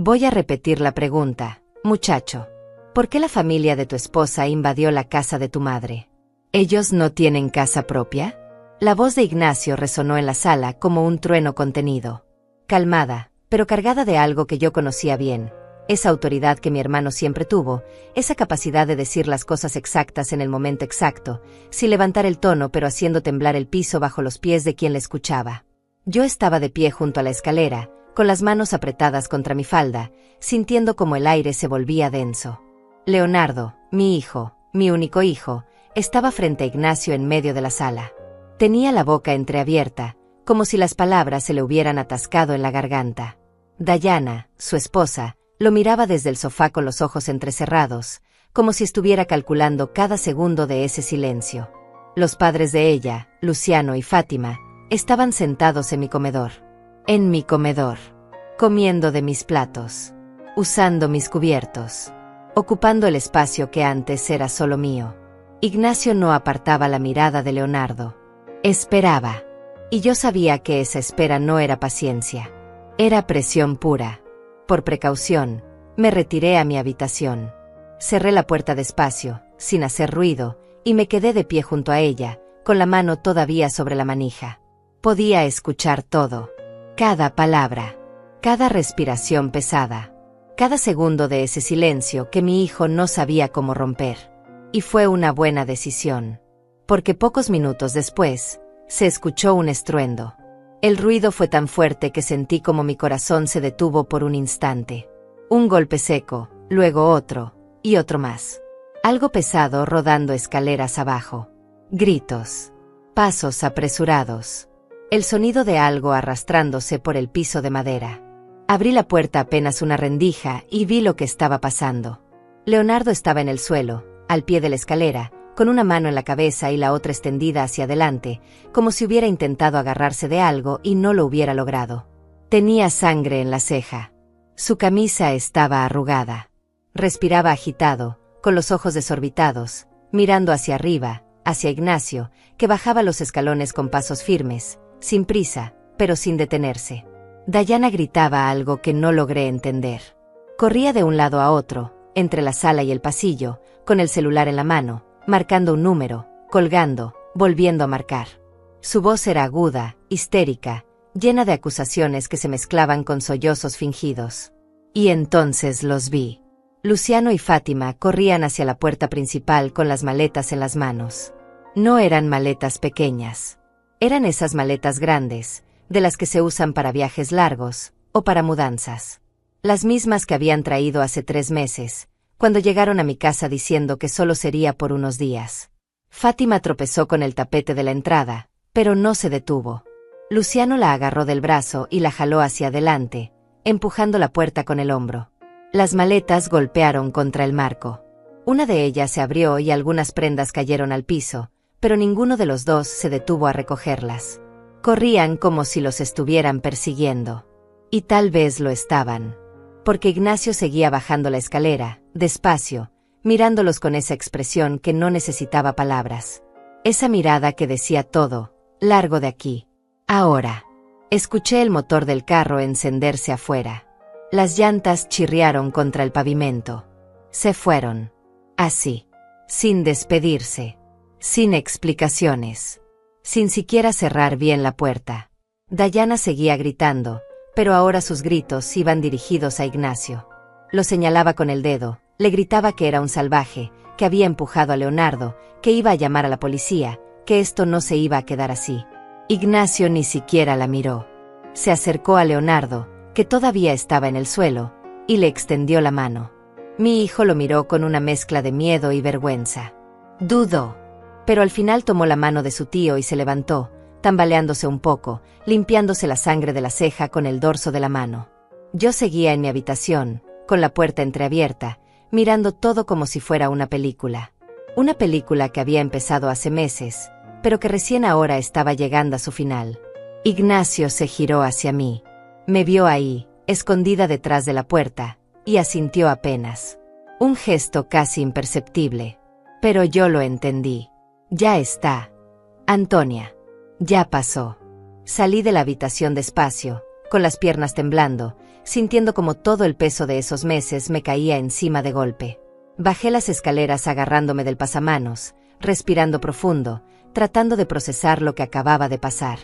Voy a repetir la pregunta, muchacho. ¿Por qué la familia de tu esposa invadió la casa de tu madre? ¿Ellos no tienen casa propia? La voz de Ignacio resonó en la sala como un trueno contenido. Calmada, pero cargada de algo que yo conocía bien. Esa autoridad que mi hermano siempre tuvo, esa capacidad de decir las cosas exactas en el momento exacto, sin levantar el tono pero haciendo temblar el piso bajo los pies de quien le escuchaba. Yo estaba de pie junto a la escalera, con las manos apretadas contra mi falda, sintiendo como el aire se volvía denso. Leonardo, mi hijo, mi único hijo, estaba frente a Ignacio en medio de la sala. Tenía la boca entreabierta, como si las palabras se le hubieran atascado en la garganta. Dayana, su esposa, lo miraba desde el sofá con los ojos entrecerrados, como si estuviera calculando cada segundo de ese silencio. Los padres de ella, Luciano y Fátima, estaban sentados en mi comedor. En mi comedor. Comiendo de mis platos. Usando mis cubiertos. Ocupando el espacio que antes era solo mío. Ignacio no apartaba la mirada de Leonardo. Esperaba. Y yo sabía que esa espera no era paciencia. Era presión pura. Por precaución, me retiré a mi habitación. Cerré la puerta despacio, sin hacer ruido, y me quedé de pie junto a ella, con la mano todavía sobre la manija. Podía escuchar todo. Cada palabra. Cada respiración pesada. Cada segundo de ese silencio que mi hijo no sabía cómo romper. Y fue una buena decisión. Porque pocos minutos después, se escuchó un estruendo. El ruido fue tan fuerte que sentí como mi corazón se detuvo por un instante. Un golpe seco, luego otro, y otro más. Algo pesado rodando escaleras abajo. Gritos. Pasos apresurados. El sonido de algo arrastrándose por el piso de madera. Abrí la puerta apenas una rendija y vi lo que estaba pasando. Leonardo estaba en el suelo, al pie de la escalera, con una mano en la cabeza y la otra extendida hacia adelante, como si hubiera intentado agarrarse de algo y no lo hubiera logrado. Tenía sangre en la ceja. Su camisa estaba arrugada. Respiraba agitado, con los ojos desorbitados, mirando hacia arriba, hacia Ignacio, que bajaba los escalones con pasos firmes, sin prisa, pero sin detenerse. Dayana gritaba algo que no logré entender. Corría de un lado a otro, entre la sala y el pasillo, con el celular en la mano, marcando un número, colgando, volviendo a marcar. Su voz era aguda, histérica, llena de acusaciones que se mezclaban con sollozos fingidos. Y entonces los vi. Luciano y Fátima corrían hacia la puerta principal con las maletas en las manos. No eran maletas pequeñas. Eran esas maletas grandes, de las que se usan para viajes largos, o para mudanzas. Las mismas que habían traído hace 3 meses, cuando llegaron a mi casa diciendo que solo sería por unos días. Fátima tropezó con el tapete de la entrada, pero no se detuvo. Luciano la agarró del brazo y la jaló hacia adelante, empujando la puerta con el hombro. Las maletas golpearon contra el marco. Una de ellas se abrió y algunas prendas cayeron al piso, pero ninguno de los dos se detuvo a recogerlas. Corrían como si los estuvieran persiguiendo. Y tal vez lo estaban. Porque Ignacio seguía bajando la escalera, despacio, mirándolos con esa expresión que no necesitaba palabras. Esa mirada que decía todo, largo de aquí. Ahora. Escuché el motor del carro encenderse afuera. Las llantas chirriaron contra el pavimento. Se fueron. Así. Sin despedirse. Sin explicaciones. Sin siquiera cerrar bien la puerta. Dayana seguía gritando, pero ahora sus gritos iban dirigidos a Ignacio. Lo señalaba con el dedo, le gritaba que era un salvaje, que había empujado a Leonardo, que iba a llamar a la policía, que esto no se iba a quedar así. Ignacio ni siquiera la miró. Se acercó a Leonardo, que todavía estaba en el suelo, y le extendió la mano. Mi hijo lo miró con una mezcla de miedo y vergüenza. Dudó, pero al final tomó la mano de su tío y se levantó, tambaleándose un poco, limpiándose la sangre de la ceja con el dorso de la mano. Yo seguía en mi habitación, con la puerta entreabierta, mirando todo como si fuera una película. Una película que había empezado hace meses, pero que recién ahora estaba llegando a su final. Ignacio se giró hacia mí. Me vio ahí, escondida detrás de la puerta, y asintió apenas. Un gesto casi imperceptible. Pero yo lo entendí. Ya está. Antonia. Ya pasó. Salí de la habitación despacio, con las piernas temblando, sintiendo como todo el peso de esos meses me caía encima de golpe. Bajé las escaleras agarrándome del pasamanos, respirando profundo, tratando de procesar lo que acababa de pasar.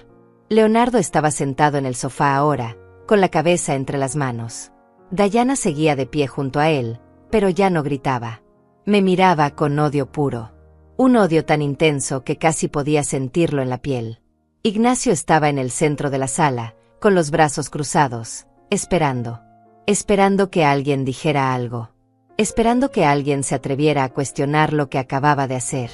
Leonardo estaba sentado en el sofá ahora, con la cabeza entre las manos. Dayana seguía de pie junto a él, pero ya no gritaba. Me miraba con odio puro. Un odio tan intenso que casi podía sentirlo en la piel. Ignacio estaba en el centro de la sala, con los brazos cruzados, esperando. Esperando que alguien dijera algo. Esperando que alguien se atreviera a cuestionar lo que acababa de hacer.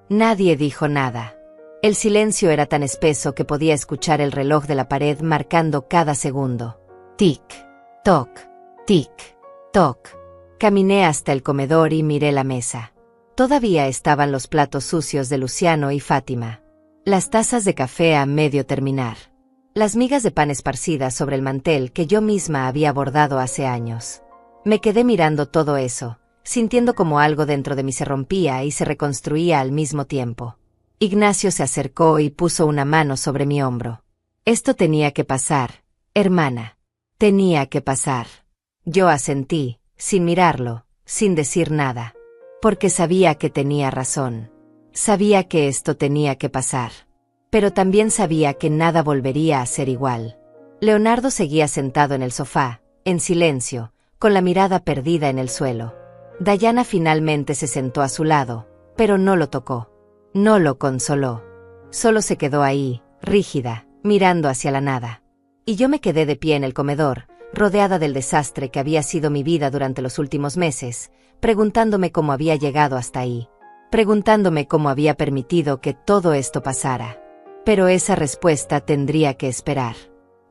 Nadie dijo nada. El silencio era tan espeso que podía escuchar el reloj de la pared marcando cada segundo. Tic, toc, tic, toc. Caminé hasta el comedor y miré la mesa. Todavía estaban los platos sucios de Luciano y Fátima. Las tazas de café a medio terminar. Las migas de pan esparcidas sobre el mantel que yo misma había bordado hace años. Me quedé mirando todo eso, sintiendo como algo dentro de mí se rompía y se reconstruía al mismo tiempo. Ignacio se acercó y puso una mano sobre mi hombro. Esto tenía que pasar, hermana. Tenía que pasar. Yo asentí, sin mirarlo, sin decir nada. Porque sabía que tenía razón. Sabía que esto tenía que pasar. Pero también sabía que nada volvería a ser igual. Leonardo seguía sentado en el sofá, en silencio, con la mirada perdida en el suelo. Dayana finalmente se sentó a su lado, pero no lo tocó. No lo consoló. Solo se quedó ahí, rígida, mirando hacia la nada. Y yo me quedé de pie en el comedor, rodeada del desastre que había sido mi vida durante los últimos meses, preguntándome cómo había llegado hasta ahí. Preguntándome cómo había permitido que todo esto pasara. Pero esa respuesta tendría que esperar.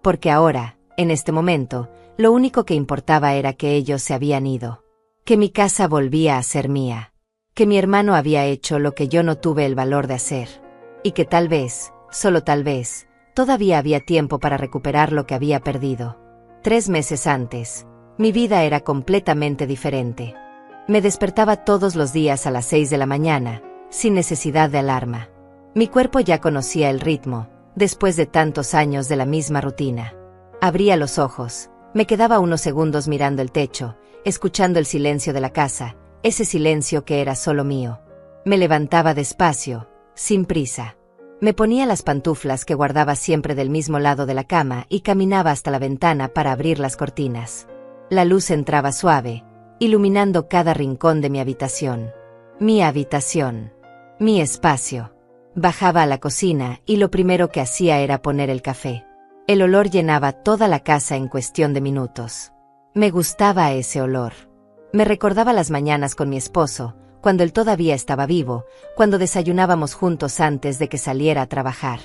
Porque ahora, en este momento, lo único que importaba era que ellos se habían ido. Que mi casa volvía a ser mía. Que mi hermano había hecho lo que yo no tuve el valor de hacer. Y que tal vez, solo tal vez, todavía había tiempo para recuperar lo que había perdido. 3 meses antes, mi vida era completamente diferente. Me despertaba todos los días a las 6 de la mañana, sin necesidad de alarma. Mi cuerpo ya conocía el ritmo, después de tantos años de la misma rutina. Abría los ojos, me quedaba unos segundos mirando el techo, escuchando el silencio de la casa, ese silencio que era solo mío. Me levantaba despacio, sin prisa. Me ponía las pantuflas que guardaba siempre del mismo lado de la cama y caminaba hasta la ventana para abrir las cortinas. La luz entraba suave, iluminando cada rincón de mi habitación. Mi habitación. Mi espacio. Bajaba a la cocina y lo primero que hacía era poner el café. El olor llenaba toda la casa en cuestión de minutos. Me gustaba ese olor. Me recordaba las mañanas con mi esposo, cuando él todavía estaba vivo, cuando desayunábamos juntos antes de que saliera a trabajar.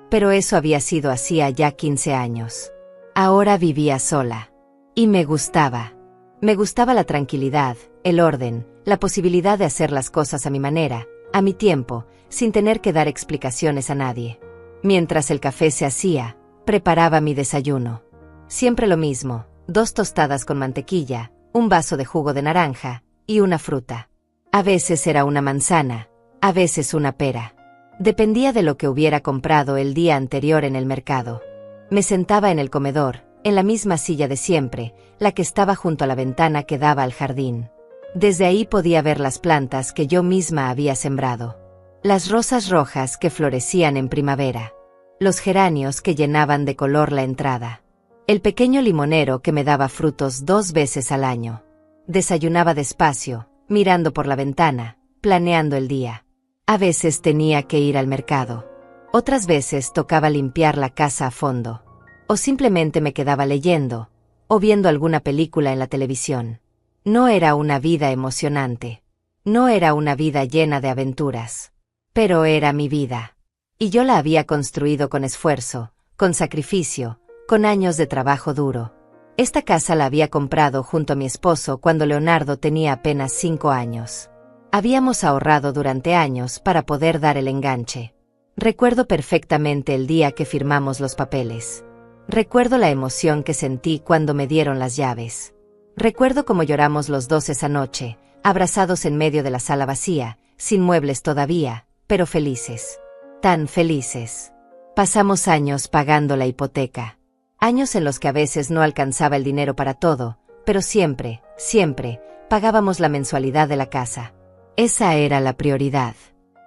Pero eso había sido hacía ya 15 años. Ahora vivía sola. Y me gustaba. Me gustaba la tranquilidad, el orden, la posibilidad de hacer las cosas a mi manera, a mi tiempo, sin tener que dar explicaciones a nadie. Mientras el café se hacía, preparaba mi desayuno. Siempre lo mismo, 2 tostadas con mantequilla, un vaso de jugo de naranja, y una fruta. A veces era una manzana, a veces una pera. Dependía de lo que hubiera comprado el día anterior en el mercado. Me sentaba en el comedor, en la misma silla de siempre, la que estaba junto a la ventana que daba al jardín. Desde ahí podía ver las plantas que yo misma había sembrado. Las rosas rojas que florecían en primavera. Los geranios que llenaban de color la entrada. El pequeño limonero que me daba frutos 2 veces al año. Desayunaba despacio, mirando por la ventana, planeando el día. A veces tenía que ir al mercado. Otras veces tocaba limpiar la casa a fondo. O simplemente me quedaba leyendo, o viendo alguna película en la televisión. No era una vida emocionante. No era una vida llena de aventuras. Pero era mi vida. Y yo la había construido con esfuerzo, con sacrificio, con años de trabajo duro. Esta casa la había comprado junto a mi esposo cuando Leonardo tenía apenas 5 años. Habíamos ahorrado durante años para poder dar el enganche. Recuerdo perfectamente el día que firmamos los papeles. Recuerdo la emoción que sentí cuando me dieron las llaves. Recuerdo cómo lloramos los 2 esa noche, abrazados en medio de la sala vacía, sin muebles todavía, pero felices. Tan felices. Pasamos años pagando la hipoteca. Años en los que a veces no alcanzaba el dinero para todo, pero siempre, siempre, pagábamos la mensualidad de la casa. Esa era la prioridad.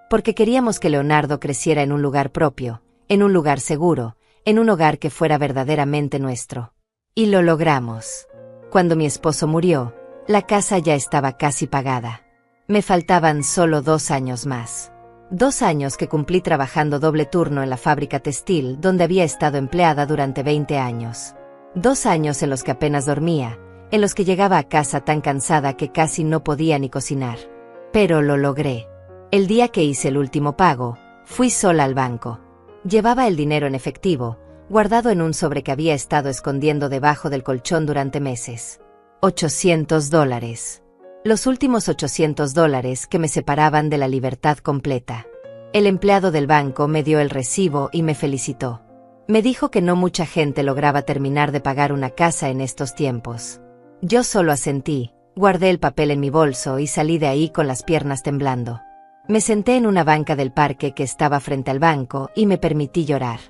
Porque queríamos que Leonardo creciera en un lugar propio, en un lugar seguro, en un hogar que fuera verdaderamente nuestro. Y lo logramos. Cuando mi esposo murió, la casa ya estaba casi pagada. Me faltaban solo 2 años más. 2 años que cumplí trabajando doble turno en la fábrica textil donde había estado empleada durante 20 años. 2 años en los que apenas dormía, en los que llegaba a casa tan cansada que casi no podía ni cocinar. Pero lo logré. El día que hice el último pago, fui sola al banco. Llevaba el dinero en efectivo, guardado en un sobre que había estado escondiendo debajo del colchón durante meses. $800. Los últimos $800 que me separaban de la libertad completa. El empleado del banco me dio el recibo y me felicitó. Me dijo que no mucha gente lograba terminar de pagar una casa en estos tiempos. Yo solo asentí, guardé el papel en mi bolso y salí de ahí con las piernas temblando. Me senté en una banca del parque que estaba frente al banco y me permití llorar.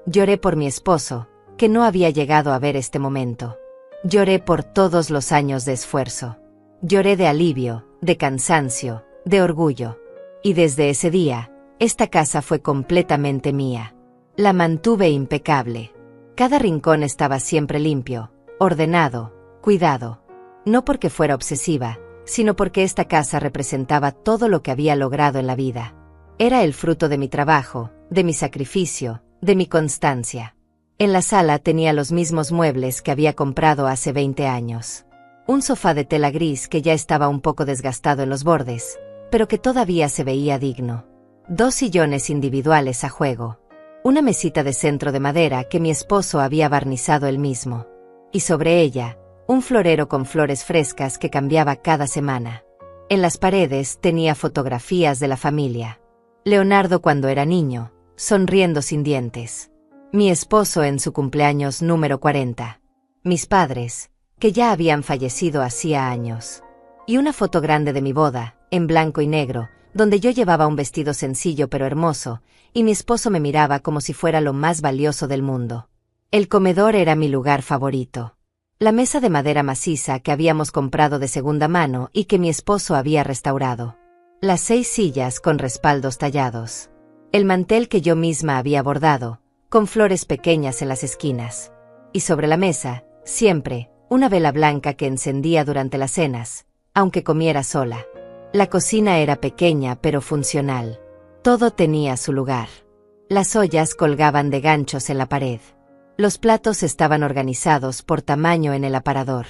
Lloré por mi esposo, que no había llegado a ver este momento. Lloré por todos los años de esfuerzo. Lloré de alivio, de cansancio, de orgullo. Y desde ese día, esta casa fue completamente mía. La mantuve impecable. Cada rincón estaba siempre limpio, ordenado, cuidado. No porque fuera obsesiva, sino porque esta casa representaba todo lo que había logrado en la vida. Era el fruto de mi trabajo, de mi sacrificio, de mi constancia. En la sala tenía los mismos muebles que había comprado hace 20 años. Un sofá de tela gris que ya estaba un poco desgastado en los bordes, pero que todavía se veía digno. 2 sillones individuales a juego. Una mesita de centro de madera que mi esposo había barnizado él mismo. Y sobre ella, un florero con flores frescas que cambiaba cada semana. En las paredes tenía fotografías de la familia. Leonardo cuando era niño, sonriendo sin dientes. Mi esposo en su cumpleaños número 40. Mis padres, que ya habían fallecido hacía años. Y una foto grande de mi boda, en blanco y negro, donde yo llevaba un vestido sencillo pero hermoso, y mi esposo me miraba como si fuera lo más valioso del mundo. El comedor era mi lugar favorito. La mesa de madera maciza que habíamos comprado de segunda mano y que mi esposo había restaurado. Las 6 sillas con respaldos tallados. El mantel que yo misma había bordado, con flores pequeñas en las esquinas. Y sobre la mesa, siempre, una vela blanca que encendía durante las cenas, aunque comiera sola. La cocina era pequeña pero funcional. Todo tenía su lugar. Las ollas colgaban de ganchos en la pared. Los platos estaban organizados por tamaño en el aparador.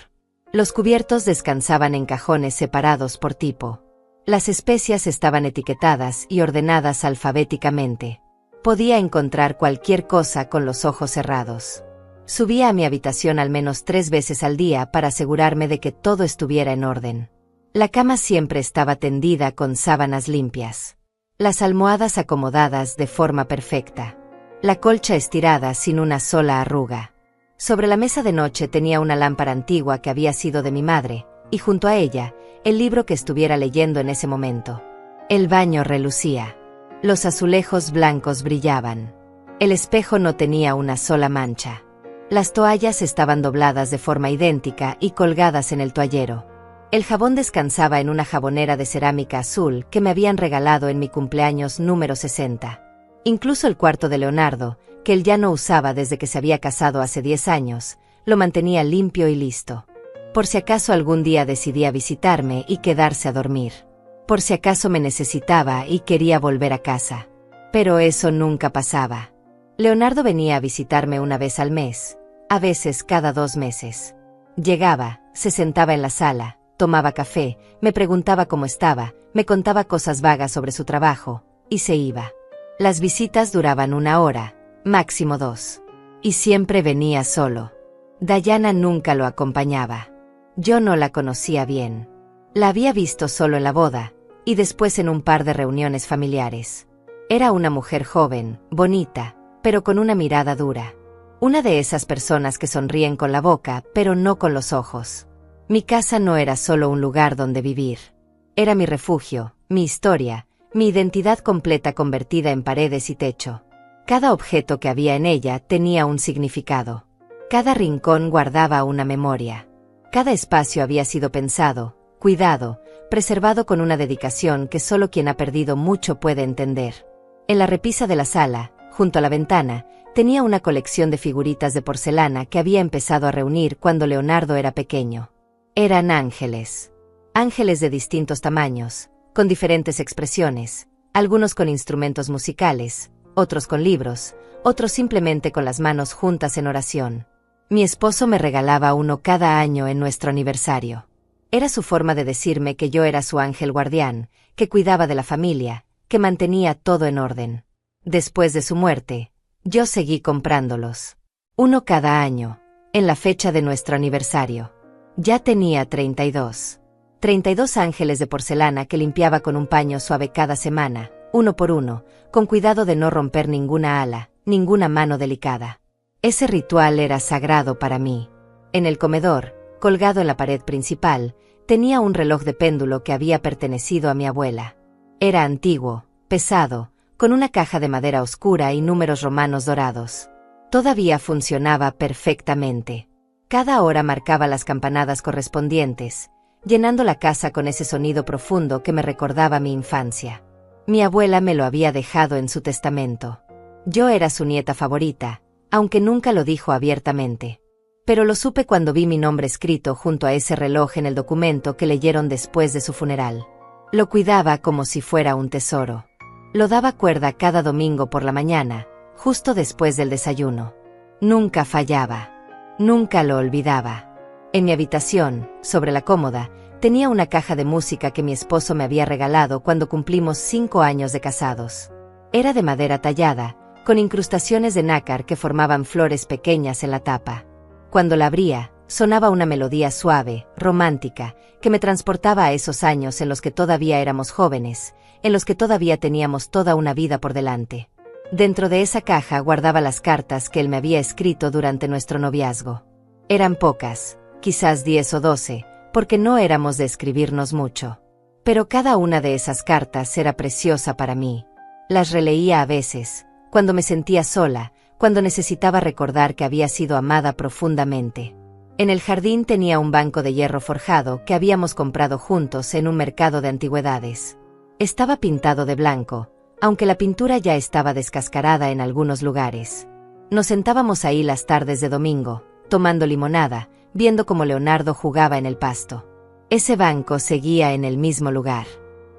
Los cubiertos descansaban en cajones separados por tipo. Las especias estaban etiquetadas y ordenadas alfabéticamente. Podía encontrar cualquier cosa con los ojos cerrados. Subía a mi habitación al menos 3 veces al día para asegurarme de que todo estuviera en orden. La cama siempre estaba tendida con sábanas limpias. Las almohadas acomodadas de forma perfecta. La colcha estirada sin una sola arruga. Sobre la mesa de noche tenía una lámpara antigua que había sido de mi madre, y junto a ella, el libro que estuviera leyendo en ese momento. El baño relucía. Los azulejos blancos brillaban. El espejo no tenía una sola mancha. Las toallas estaban dobladas de forma idéntica y colgadas en el toallero. El jabón descansaba en una jabonera de cerámica azul que me habían regalado en mi cumpleaños número 60. Incluso el cuarto de Leonardo, que él ya no usaba desde que se había casado hace 10 años, lo mantenía limpio y listo. Por si acaso algún día decidía visitarme y quedarse a dormir. Por si acaso me necesitaba y quería volver a casa. Pero eso nunca pasaba. Leonardo venía a visitarme una vez al mes, a veces cada 2 meses. Llegaba, se sentaba en la sala, tomaba café, me preguntaba cómo estaba, me contaba cosas vagas sobre su trabajo, y se iba. Las visitas duraban 1 hora, máximo 2. Y siempre venía solo. Dayana nunca lo acompañaba. Yo no la conocía bien. La había visto solo en la boda, y después en un par de reuniones familiares. Era una mujer joven, bonita, pero con una mirada dura. Una de esas personas que sonríen con la boca, pero no con los ojos. Mi casa no era solo un lugar donde vivir. Era mi refugio, mi historia, mi identidad completa convertida en paredes y techo. Cada objeto que había en ella tenía un significado. Cada rincón guardaba una memoria. Cada espacio había sido pensado, cuidado, preservado con una dedicación que solo quien ha perdido mucho puede entender. En la repisa de la sala, junto a la ventana, tenía una colección de figuritas de porcelana que había empezado a reunir cuando Leonardo era pequeño. Eran ángeles. Ángeles de distintos tamaños, con diferentes expresiones, algunos con instrumentos musicales, otros con libros, otros simplemente con las manos juntas en oración. Mi esposo me regalaba uno cada año en nuestro aniversario. Era su forma de decirme que yo era su ángel guardián, que cuidaba de la familia, que mantenía todo en orden. Después de su muerte, yo seguí comprándolos. Uno cada año, en la fecha de nuestro aniversario. Ya tenía 32. 32 ángeles de porcelana que limpiaba con un paño suave cada semana, uno por uno, con cuidado de no romper ninguna ala, ninguna mano delicada. Ese ritual era sagrado para mí. En el comedor, colgado en la pared principal, tenía un reloj de péndulo que había pertenecido a mi abuela. Era antiguo, pesado, con una caja de madera oscura y números romanos dorados. Todavía funcionaba perfectamente. Cada hora marcaba las campanadas correspondientes, llenando la casa con ese sonido profundo que me recordaba mi infancia. Mi abuela me lo había dejado en su testamento. Yo era su nieta favorita, aunque nunca lo dijo abiertamente. Pero lo supe cuando vi mi nombre escrito junto a ese reloj en el documento que leyeron después de su funeral. Lo cuidaba como si fuera un tesoro. Lo daba cuerda cada domingo por la mañana, justo después del desayuno. Nunca fallaba. Nunca lo olvidaba. En mi habitación, sobre la cómoda, tenía una caja de música que mi esposo me había regalado cuando cumplimos 5 años de casados. Era de madera tallada, con incrustaciones de nácar que formaban flores pequeñas en la tapa. Cuando la abría, sonaba una melodía suave, romántica, que me transportaba a esos años en los que todavía éramos jóvenes, en los que todavía teníamos toda una vida por delante. Dentro de esa caja guardaba las cartas que él me había escrito durante nuestro noviazgo. Eran pocas, quizás 10 o 12, porque no éramos de escribirnos mucho. Pero cada una de esas cartas era preciosa para mí. Las releía a veces, cuando me sentía sola, cuando necesitaba recordar que había sido amada profundamente. En el jardín tenía un banco de hierro forjado que habíamos comprado juntos en un mercado de antigüedades. Estaba pintado de blanco, aunque la pintura ya estaba descascarada en algunos lugares. Nos sentábamos ahí las tardes de domingo, tomando limonada, viendo cómo Leonardo jugaba en el pasto. Ese banco seguía en el mismo lugar.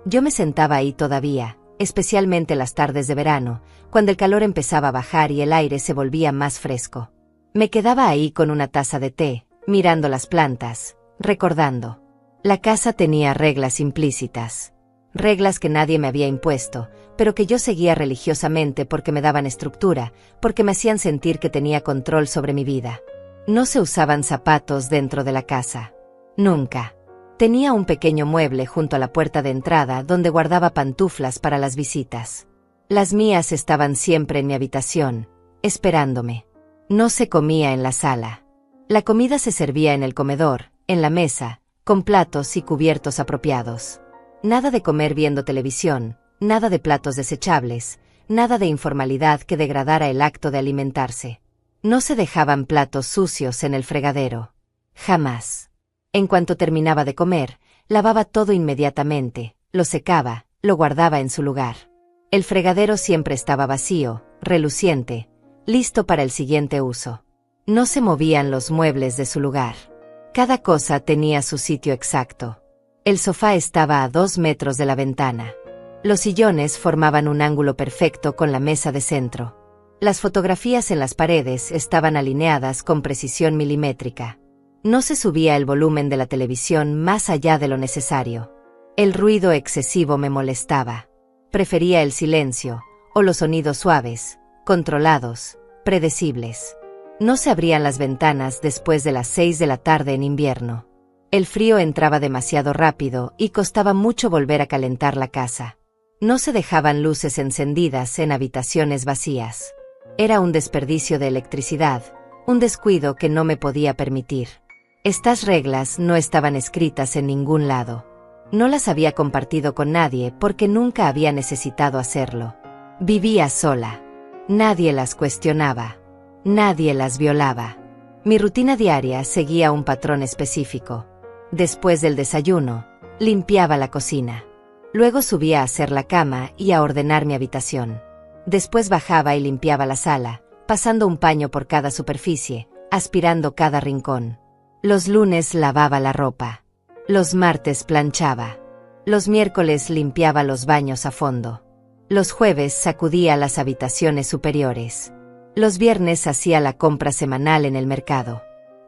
Yo me sentaba ahí todavía, especialmente las tardes de verano, cuando el calor empezaba a bajar y el aire se volvía más fresco. Me quedaba ahí con una taza de té, mirando las plantas, recordando. La casa tenía reglas implícitas. Reglas que nadie me había impuesto, pero que yo seguía religiosamente porque me daban estructura, porque me hacían sentir que tenía control sobre mi vida. No se usaban zapatos dentro de la casa. Nunca. Tenía un pequeño mueble junto a la puerta de entrada donde guardaba pantuflas para las visitas. Las mías estaban siempre en mi habitación, esperándome. No se comía en la sala. La comida se servía en el comedor, en la mesa, con platos y cubiertos apropiados. Nada de comer viendo televisión, nada de platos desechables, nada de informalidad que degradara el acto de alimentarse. No se dejaban platos sucios en el fregadero. Jamás. En cuanto terminaba de comer, lavaba todo inmediatamente, lo secaba, lo guardaba en su lugar. El fregadero siempre estaba vacío, reluciente, listo para el siguiente uso. No se movían los muebles de su lugar. Cada cosa tenía su sitio exacto. El sofá estaba a 2 metros de la ventana. Los sillones formaban un ángulo perfecto con la mesa de centro. Las fotografías en las paredes estaban alineadas con precisión milimétrica. No se subía el volumen de la televisión más allá de lo necesario. El ruido excesivo me molestaba. Prefería el silencio, o los sonidos suaves, controlados, predecibles. No se abrían las ventanas después de las 6 de la tarde en invierno. El frío entraba demasiado rápido y costaba mucho volver a calentar la casa. No se dejaban luces encendidas en habitaciones vacías. Era un desperdicio de electricidad, un descuido que no me podía permitir. Estas reglas no estaban escritas en ningún lado. No las había compartido con nadie porque nunca había necesitado hacerlo. Vivía sola. Nadie las cuestionaba. Nadie las violaba. Mi rutina diaria seguía un patrón específico. Después del desayuno, limpiaba la cocina. Luego subía a hacer la cama y a ordenar mi habitación. Después bajaba y limpiaba la sala, pasando un paño por cada superficie, aspirando cada rincón. Los lunes lavaba la ropa. Los martes planchaba. Los miércoles limpiaba los baños a fondo. Los jueves sacudía las habitaciones superiores. Los viernes hacía la compra semanal en el mercado.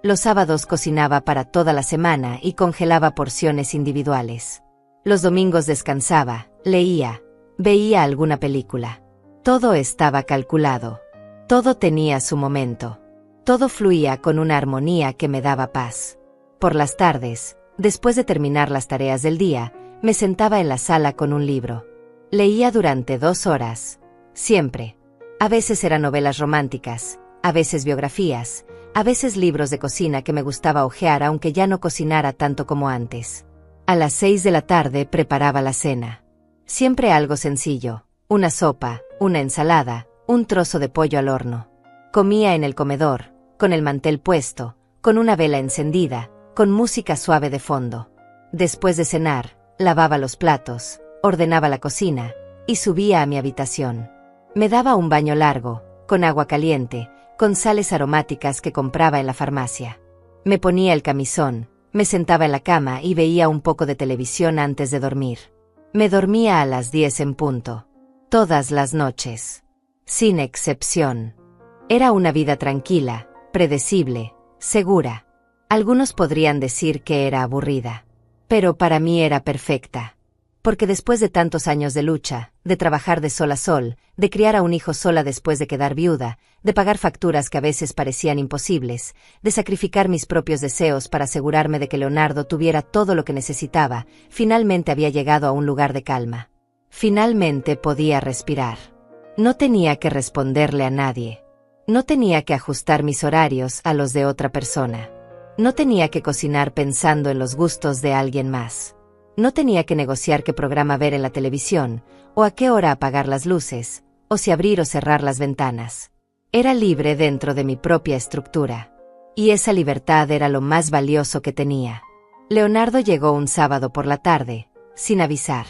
Los sábados cocinaba para toda la semana y congelaba porciones individuales. Los domingos descansaba, leía, veía alguna película. Todo estaba calculado. Todo tenía su momento. Todo fluía con una armonía que me daba paz. Por las tardes, después de terminar las tareas del día, me sentaba en la sala con un libro. Leía durante 2 horas. Siempre. A veces eran novelas románticas, a veces biografías, a veces libros de cocina que me gustaba hojear aunque ya no cocinara tanto como antes. A las 6 de la tarde preparaba la cena. Siempre algo sencillo, una sopa, una ensalada, un trozo de pollo al horno. Comía en el comedor, con el mantel puesto, con una vela encendida, con música suave de fondo. Después de cenar, lavaba los platos, ordenaba la cocina, y subía a mi habitación. Me daba un baño largo, con agua caliente, con sales aromáticas que compraba en la farmacia. Me ponía el camisón, me sentaba en la cama y veía un poco de televisión antes de dormir. Me dormía a las 10 en punto. Todas las noches. Sin excepción. Era una vida tranquila, predecible, segura. Algunos podrían decir que era aburrida. Pero para mí era perfecta. Porque después de tantos años de lucha, de trabajar de sol a sol, de criar a un hijo sola después de quedar viuda, de pagar facturas que a veces parecían imposibles, de sacrificar mis propios deseos para asegurarme de que Leonardo tuviera todo lo que necesitaba, finalmente había llegado a un lugar de calma. Finalmente podía respirar. No tenía que responderle a nadie. No tenía que ajustar mis horarios a los de otra persona. No tenía que cocinar pensando en los gustos de alguien más. No tenía que negociar qué programa ver en la televisión, o a qué hora apagar las luces, o si abrir o cerrar las ventanas. Era libre dentro de mi propia estructura. Y esa libertad era lo más valioso que tenía. Leonardo llegó un sábado por la tarde, sin avisar.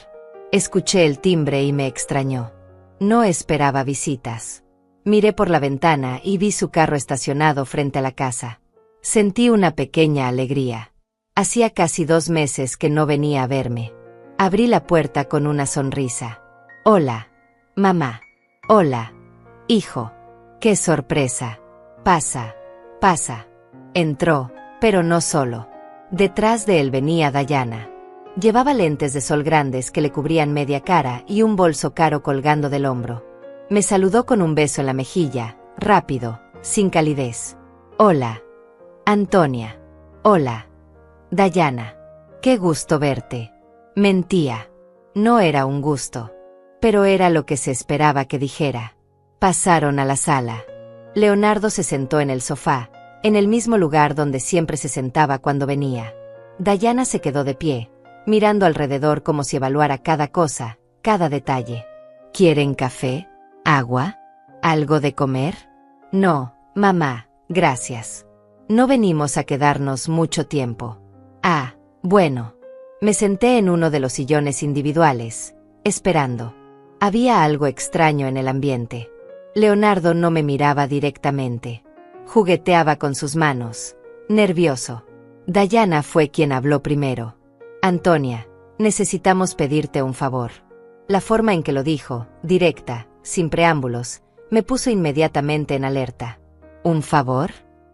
Escuché el timbre y me extrañó. No esperaba visitas. Miré por la ventana y vi su carro estacionado frente a la casa. Sentí una pequeña alegría. Hacía casi 2 meses que no venía a verme. Abrí la puerta con una sonrisa. Hola, mamá. Hola, hijo. ¡Qué sorpresa! Pasa, pasa. Entró, pero no solo. Detrás de él venía Dayana. Llevaba lentes de sol grandes que le cubrían media cara y un bolso caro colgando del hombro. Me saludó con un beso en la mejilla, rápido, sin calidez. Hola, Antonia. Hola, Dayana. Qué gusto verte. Mentía. No era un gusto. Pero era lo que se esperaba que dijera. Pasaron a la sala. Leonardo se sentó en el sofá, en el mismo lugar donde siempre se sentaba cuando venía. Dayana se quedó de pie, mirando alrededor como si evaluara cada cosa, cada detalle. ¿Quieren café? ¿Agua? ¿Algo de comer? No, mamá, gracias. No venimos a quedarnos mucho tiempo. Ah, bueno. Me senté en uno de los sillones individuales, esperando. Había algo extraño en el ambiente. Leonardo no me miraba directamente. Jugueteaba con sus manos, nervioso. Dayana fue quien habló primero. Antonia, necesitamos pedirte un favor. La forma en que lo dijo, directa, sin preámbulos, me puso inmediatamente en alerta. ¿Un favor?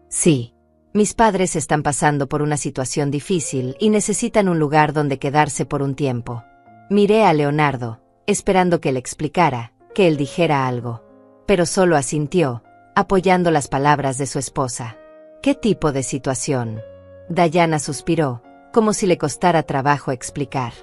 Sí. Mis padres están pasando por una situación difícil y necesitan un lugar donde quedarse por un tiempo. Miré a Leonardo, esperando que le explicara, que él dijera algo. Pero solo asintió, apoyando las palabras de su esposa. ¿Qué tipo de situación? Dayana suspiró, como si le costara trabajo explicar.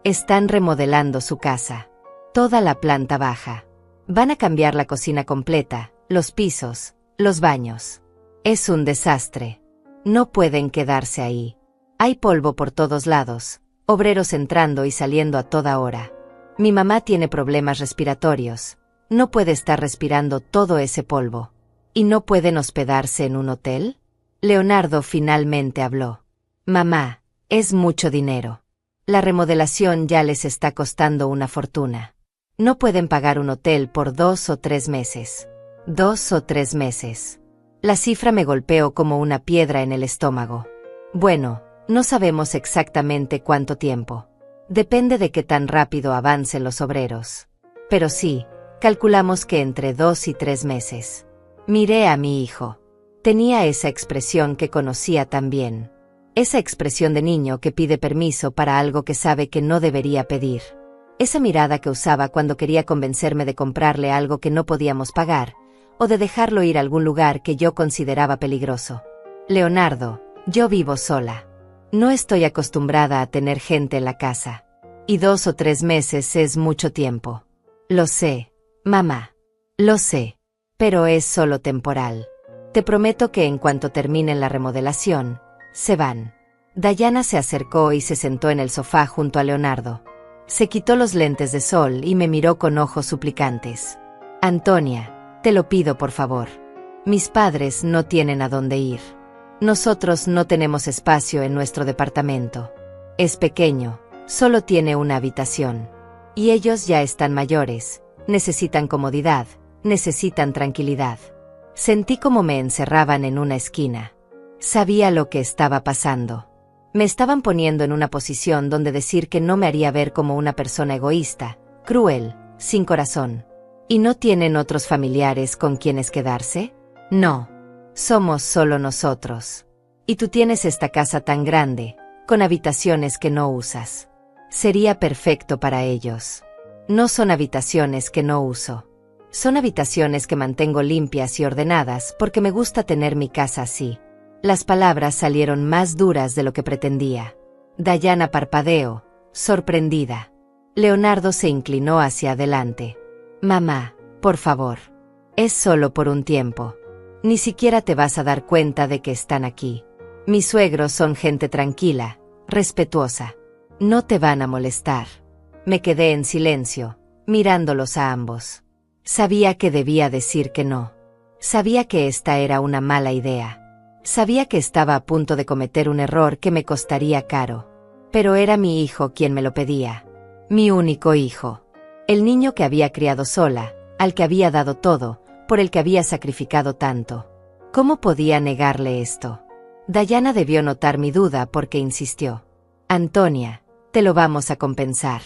Están remodelando su casa. Toda la planta baja. Van a cambiar la cocina completa, los pisos, los baños. Es un desastre. No pueden quedarse ahí. Hay polvo por todos lados, obreros entrando y saliendo a toda hora. Mi mamá tiene problemas respiratorios. No puede estar respirando todo ese polvo. ¿Y no pueden hospedarse en un hotel? Leonardo finalmente habló. Mamá, es mucho dinero. La remodelación ya les está costando una fortuna. No pueden pagar un hotel por 2 o 3 meses. 2 o 3 meses. La cifra me golpeó como una piedra en el estómago. Bueno, no sabemos exactamente cuánto tiempo. Depende de qué tan rápido avancen los obreros. Pero sí, calculamos que entre 2 y 3 meses. Miré a mi hijo. Tenía esa expresión que conocía tan bien. Esa expresión de niño que pide permiso para algo que sabe que no debería pedir. Esa mirada que usaba cuando quería convencerme de comprarle algo que no podíamos pagar, o de dejarlo ir a algún lugar que yo consideraba peligroso. Leonardo, yo vivo sola. No estoy acostumbrada a tener gente en la casa. Y 2 o 3 meses es mucho tiempo. Lo sé, mamá. Lo sé. Pero es solo temporal. Te prometo que en cuanto terminen la remodelación, se van. Dayana se acercó y se sentó en el sofá junto a Leonardo. Se quitó los lentes de sol y me miró con ojos suplicantes. Antonia, te lo pido por favor. Mis padres no tienen a dónde ir. Nosotros no tenemos espacio en nuestro departamento. Es pequeño, solo tiene una habitación. Y ellos ya están mayores, necesitan comodidad, necesitan tranquilidad. Sentí como me encerraban en una esquina. Sabía lo que estaba pasando. Me estaban poniendo en una posición donde decir que no me haría ver como una persona egoísta, cruel, sin corazón. ¿Y no tienen otros familiares con quienes quedarse? No. Somos solo nosotros. Y tú tienes esta casa tan grande, con habitaciones que no usas. Sería perfecto para ellos. No son habitaciones que no uso. Son habitaciones que mantengo limpias y ordenadas porque me gusta tener mi casa así. Las palabras salieron más duras de lo que pretendía. Dayana parpadeó, sorprendida. Leonardo se inclinó hacia adelante. Mamá, por favor. Es solo por un tiempo. Ni siquiera te vas a dar cuenta de que están aquí. Mis suegros son gente tranquila, respetuosa. No te van a molestar. Me quedé en silencio, mirándolos a ambos. Sabía que debía decir que no. Sabía que esta era una mala idea. Sabía que estaba a punto de cometer un error que me costaría caro. Pero era mi hijo quien me lo pedía. Mi único hijo. El niño que había criado sola, al que había dado todo, por el que había sacrificado tanto. ¿Cómo podía negarle esto? Dayana debió notar mi duda porque insistió. Antonia, te lo vamos a compensar.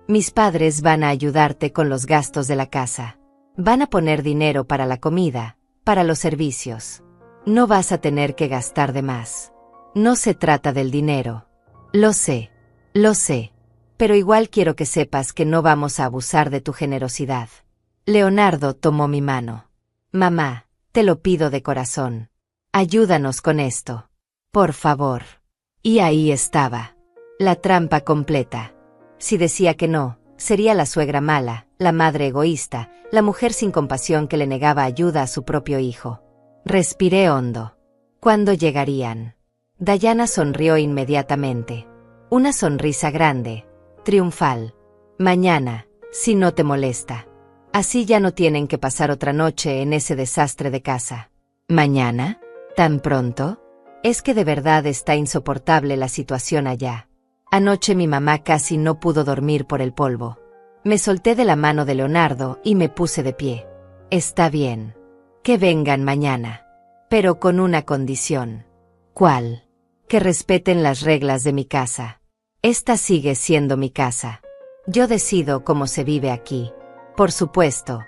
Mis padres van a ayudarte con los gastos de la casa. Van a poner dinero para la comida, para los servicios. No vas a tener que gastar de más. No se trata del dinero. Lo sé, pero igual quiero que sepas que no vamos a abusar de tu generosidad. Leonardo tomó mi mano. Mamá, te lo pido de corazón. Ayúdanos con esto. Por favor. Y ahí estaba. La trampa completa. Si decía que no, sería la suegra mala, la madre egoísta, la mujer sin compasión que le negaba ayuda a su propio hijo. Respiré hondo. ¿Cuándo llegarían? Dayana sonrió inmediatamente. Una sonrisa grande, triunfal. Mañana, si no te molesta. Así ya no tienen que pasar otra noche en ese desastre de casa. ¿Mañana? ¿Tan pronto? Es que de verdad está insoportable la situación allá. Anoche mi mamá casi no pudo dormir por el polvo. Me solté de la mano de Leonardo y me puse de pie. Está bien. Que vengan mañana. Pero con una condición. ¿Cuál? Que respeten las reglas de mi casa. Esta sigue siendo mi casa. Yo decido cómo se vive aquí. Por supuesto.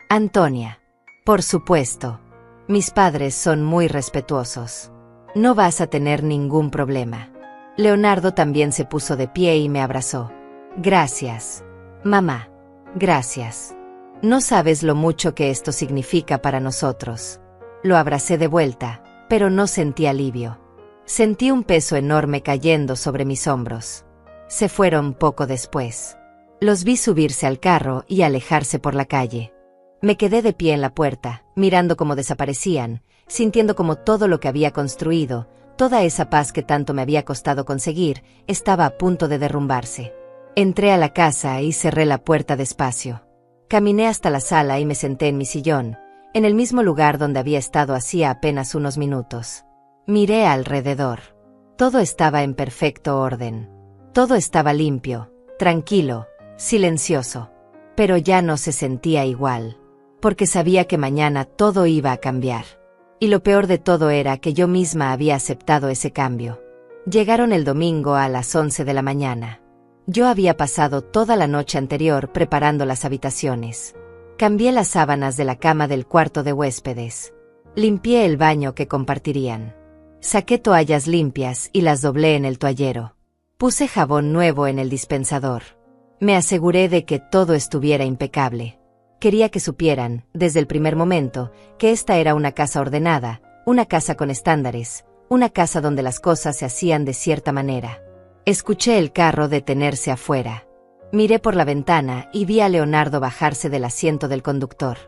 Antonia. Por supuesto. Mis padres son muy respetuosos. No vas a tener ningún problema. Leonardo también se puso de pie y me abrazó. Gracias. Mamá. Gracias. No sabes lo mucho que esto significa para nosotros. Lo abracé de vuelta, pero no sentí alivio. Sentí un peso enorme cayendo sobre mis hombros. Se fueron poco después. Los vi subirse al carro y alejarse por la calle. Me quedé de pie en la puerta, mirando cómo desaparecían, sintiendo como todo lo que había construido, toda esa paz que tanto me había costado conseguir, estaba a punto de derrumbarse. Entré a la casa y cerré la puerta despacio. Caminé hasta la sala y me senté en mi sillón, en el mismo lugar donde había estado hacía apenas unos minutos. Miré alrededor. Todo estaba en perfecto orden. Todo estaba limpio, tranquilo, silencioso. Pero ya no se sentía igual, porque sabía que mañana todo iba a cambiar. Y lo peor de todo era que yo misma había aceptado ese cambio. Llegaron el domingo a las 11 de la mañana. Yo había pasado toda la noche anterior preparando las habitaciones. Cambié las sábanas de la cama del cuarto de huéspedes. Limpié el baño que compartirían. Saqué toallas limpias y las doblé en el toallero. Puse jabón nuevo en el dispensador. Me aseguré de que todo estuviera impecable. Quería que supieran, desde el primer momento, que esta era una casa ordenada, una casa con estándares, una casa donde las cosas se hacían de cierta manera. Escuché el carro detenerse afuera. Miré por la ventana y vi a Leonardo bajarse del asiento del conductor.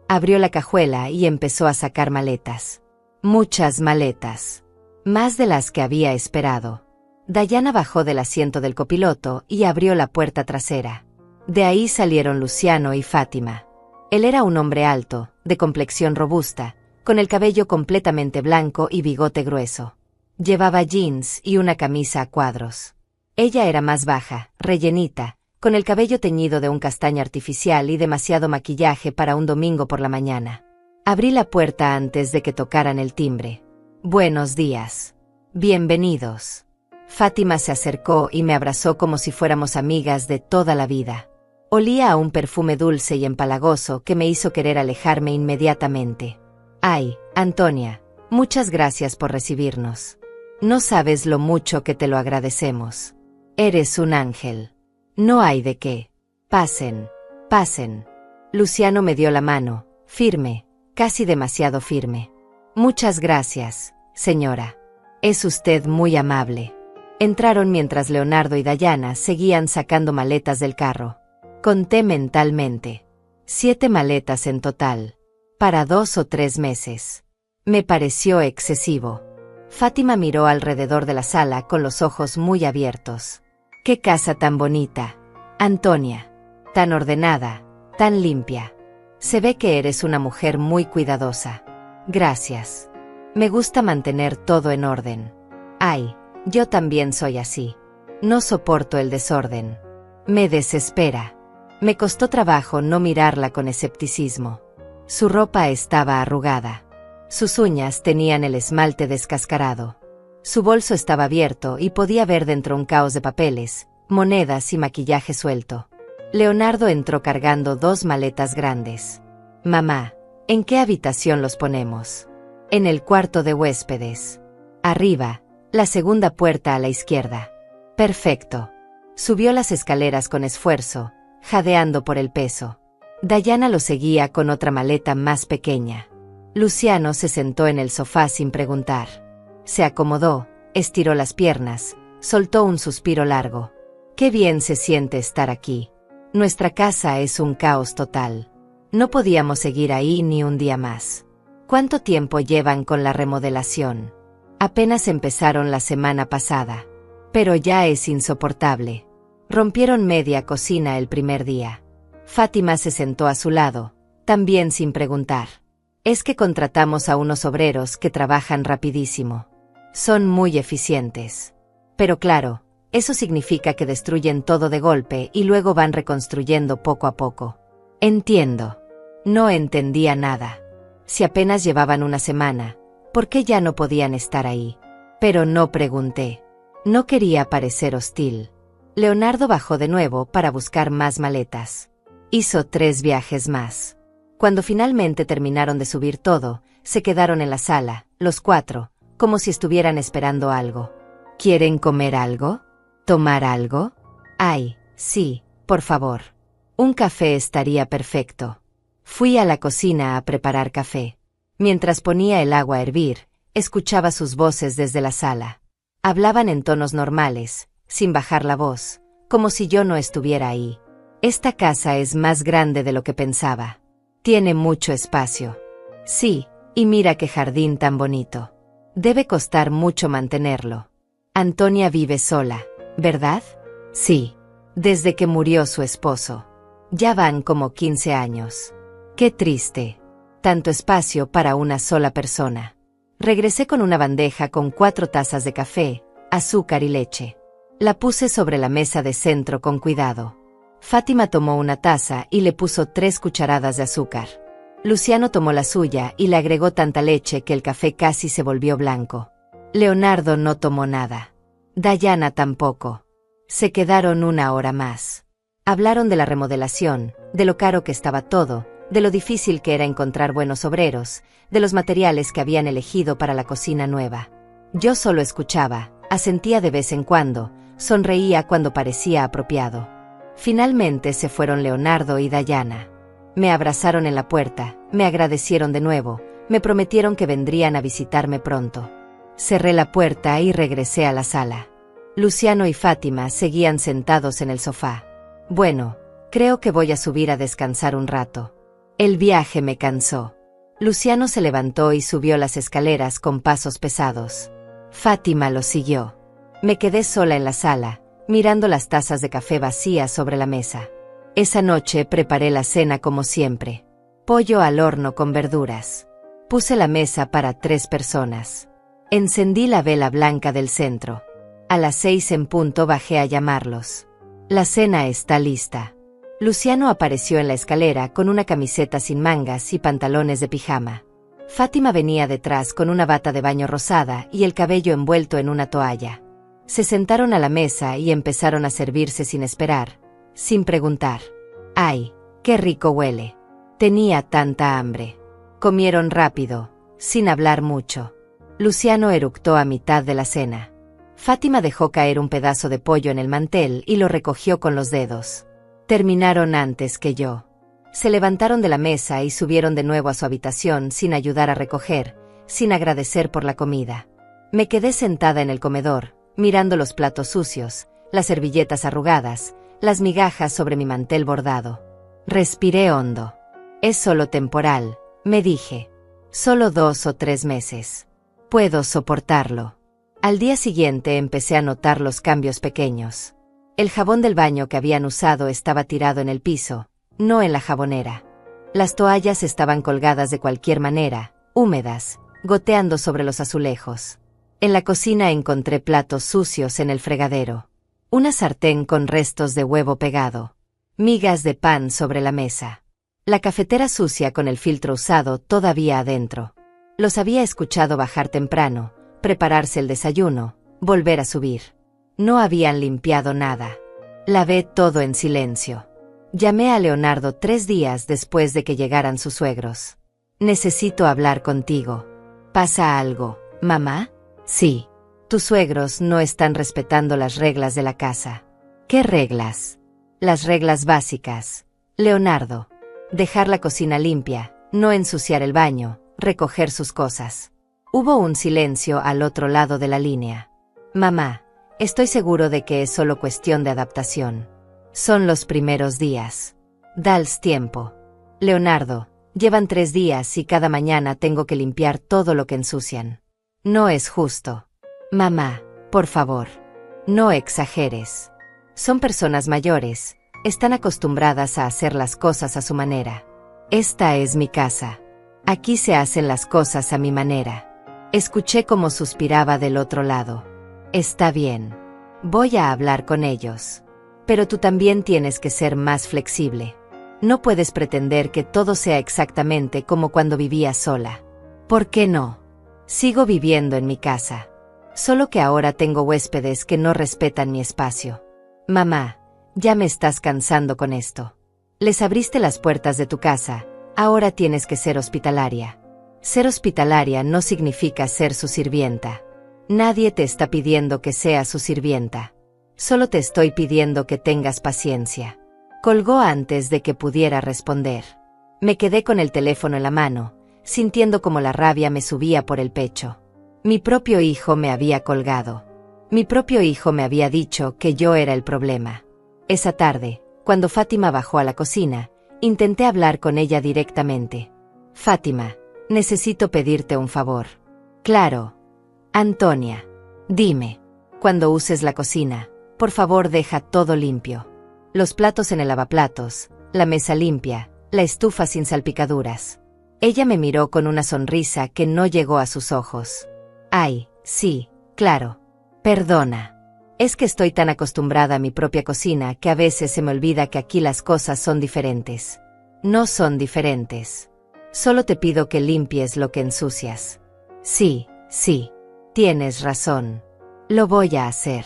Abrió la cajuela y empezó a sacar maletas. Muchas maletas. Más de las que había esperado. Dayana bajó del asiento del copiloto y abrió la puerta trasera. De ahí salieron Luciano y Fátima. Él era un hombre alto, de complexión robusta, con el cabello completamente blanco y bigote grueso. Llevaba jeans y una camisa a cuadros. Ella era más baja, rellenita, con el cabello teñido de un castaño artificial y demasiado maquillaje para un domingo por la mañana. Abrí la puerta antes de que tocaran el timbre. Buenos días. Bienvenidos. Fátima se acercó y me abrazó como si fuéramos amigas de toda la vida. Olía a un perfume dulce y empalagoso que me hizo querer alejarme inmediatamente. Ay, Antonia, muchas gracias por recibirnos. No sabes lo mucho que te lo agradecemos. Eres un ángel. No hay de qué. Pasen, pasen. Luciano me dio la mano, firme, casi demasiado firme. Muchas gracias, señora. Es usted muy amable. Entraron mientras Leonardo y Dayana seguían sacando maletas del carro. Conté mentalmente. 7 maletas en total. Para 2 o 3 meses. Me pareció excesivo. Fátima miró alrededor de la sala con los ojos muy abiertos. ¡Qué casa tan bonita! Antonia. Tan ordenada, tan limpia. Se ve que eres una mujer muy cuidadosa. Gracias. Me gusta mantener todo en orden. Ay, yo también soy así. No soporto el desorden. Me desespera. Me costó trabajo no mirarla con escepticismo. Su ropa estaba arrugada. Sus uñas tenían el esmalte descascarado. Su bolso estaba abierto y podía ver dentro un caos de papeles, monedas y maquillaje suelto. Leonardo entró cargando 2 maletas grandes. Mamá, ¿en qué habitación los ponemos? En el cuarto de huéspedes. Arriba, la segunda puerta a la izquierda. Perfecto. Subió las escaleras con esfuerzo, jadeando por el peso. Dayana lo seguía con otra maleta más pequeña. Luciano se sentó en el sofá sin preguntar. Se acomodó, estiró las piernas, soltó un suspiro largo. Qué bien se siente estar aquí. Nuestra casa es un caos total. No podíamos seguir ahí ni un día más. ¿Cuánto tiempo llevan con la remodelación? Apenas empezaron la semana pasada. Pero ya es insoportable. Rompieron media cocina el primer día. Fátima se sentó a su lado, también sin preguntar. Es que contratamos a unos obreros que trabajan rapidísimo. Son muy eficientes. Pero claro, eso significa que destruyen todo de golpe y luego van reconstruyendo poco a poco. Entiendo. No entendía nada. Si apenas llevaban una semana, ¿por qué ya no podían estar ahí? Pero no pregunté. No quería parecer hostil. Leonardo bajó de nuevo para buscar más maletas. Hizo 3 viajes más. Cuando finalmente terminaron de subir todo, se quedaron en la sala, los 4, como si estuvieran esperando algo. ¿Quieren comer algo? ¿Tomar algo? Ay, sí, por favor. Un café estaría perfecto. Fui a la cocina a preparar café. Mientras ponía el agua a hervir, escuchaba sus voces desde la sala. Hablaban en tonos normales, sin bajar la voz, como si yo no estuviera ahí. Esta casa es más grande de lo que pensaba. Tiene mucho espacio. Sí, y mira qué jardín tan bonito. Debe costar mucho mantenerlo. Antonia vive sola, ¿verdad? Sí, desde que murió su esposo. Ya van como 15 años. Qué triste. Tanto espacio para una sola persona. Regresé con una bandeja con 4 tazas de café, azúcar y leche. La puse sobre la mesa de centro con cuidado. Fátima tomó una taza y le puso 3 cucharadas de azúcar. Luciano tomó la suya y le agregó tanta leche que el café casi se volvió blanco. Leonardo no tomó nada. Dayana tampoco. Se quedaron 1 hora más. Hablaron de la remodelación, de lo caro que estaba todo, de lo difícil que era encontrar buenos obreros, de los materiales que habían elegido para la cocina nueva. Yo solo escuchaba, asentía de vez en cuando, sonreía cuando parecía apropiado. Finalmente se fueron Leonardo y Dayana. Me abrazaron en la puerta, me agradecieron de nuevo, me prometieron que vendrían a visitarme pronto. Cerré la puerta y regresé a la sala. Luciano y Fátima seguían sentados en el sofá. Bueno, creo que voy a subir a descansar un rato. El viaje me cansó. Luciano se levantó y subió las escaleras con pasos pesados. Fátima lo siguió. Me quedé sola en la sala, mirando las tazas de café vacías sobre la mesa. Esa noche preparé la cena como siempre. Pollo al horno con verduras. Puse la mesa para 3 personas. Encendí la vela blanca del centro. A las 6 en punto bajé a llamarlos. La cena está lista. Luciano apareció en la escalera con una camiseta sin mangas y pantalones de pijama. Fátima venía detrás con una bata de baño rosada y el cabello envuelto en una toalla. Se sentaron a la mesa y empezaron a servirse sin esperar, sin preguntar. ¡Ay, qué rico huele! Tenía tanta hambre. Comieron rápido, sin hablar mucho. Luciano eructó a mitad de la cena. Fátima dejó caer un pedazo de pollo en el mantel y lo recogió con los dedos. Terminaron antes que yo. Se levantaron de la mesa y subieron de nuevo a su habitación sin ayudar a recoger, sin agradecer por la comida. Me quedé sentada en el comedor, mirando los platos sucios, las servilletas arrugadas, las migajas sobre mi mantel bordado. Respiré hondo. Es solo temporal, me dije. Solo 2 o 3 meses. Puedo soportarlo. Al día siguiente empecé a notar los cambios pequeños. El jabón del baño que habían usado estaba tirado en el piso, no en la jabonera. Las toallas estaban colgadas de cualquier manera, húmedas, goteando sobre los azulejos. En la cocina encontré platos sucios en el fregadero. Una sartén con restos de huevo pegado. Migas de pan sobre la mesa. La cafetera sucia con el filtro usado todavía adentro. Los había escuchado bajar temprano, prepararse el desayuno, volver a subir. No habían limpiado nada. Lavé todo en silencio. Llamé a Leonardo 3 días después de que llegaran sus suegros. Necesito hablar contigo. ¿Pasa algo, mamá? Sí. Tus suegros no están respetando las reglas de la casa. ¿Qué reglas? Las reglas básicas. Leonardo. Dejar la cocina limpia, no ensuciar el baño, recoger sus cosas. Hubo un silencio al otro lado de la línea. Mamá, estoy seguro de que es solo cuestión de adaptación. Son los primeros días. Dales tiempo. Leonardo, llevan 3 días y cada mañana tengo que limpiar todo lo que ensucian. No es justo. Mamá, por favor. No exageres. Son personas mayores, están acostumbradas a hacer las cosas a su manera. Esta es mi casa. Aquí se hacen las cosas a mi manera. Escuché cómo suspiraba del otro lado. Está bien. Voy a hablar con ellos. Pero tú también tienes que ser más flexible. No puedes pretender que todo sea exactamente como cuando vivía sola. ¿Por qué no? Sigo viviendo en mi casa. Solo que ahora tengo huéspedes que no respetan mi espacio. Mamá, ya me estás cansando con esto. Les abriste las puertas de tu casa, ahora tienes que ser hospitalaria. Ser hospitalaria no significa ser su sirvienta. Nadie te está pidiendo que seas su sirvienta. Solo te estoy pidiendo que tengas paciencia. Colgó antes de que pudiera responder. Me quedé con el teléfono en la mano, sintiendo como la rabia me subía por el pecho. Mi propio hijo me había colgado. Mi propio hijo me había dicho que yo era el problema. Esa tarde, cuando Fátima bajó a la cocina, intenté hablar con ella directamente. Fátima, necesito pedirte un favor. Claro. Antonia, dime. Cuando uses la cocina, por favor deja todo limpio. Los platos en el lavaplatos, la mesa limpia, la estufa sin salpicaduras. Ella me miró con una sonrisa que no llegó a sus ojos. Ay, sí, claro. Perdona. Es que estoy tan acostumbrada a mi propia cocina que a veces se me olvida que aquí las cosas son diferentes. No son diferentes. Solo te pido que limpies lo que ensucias. Sí, sí. Tienes razón. Lo voy a hacer.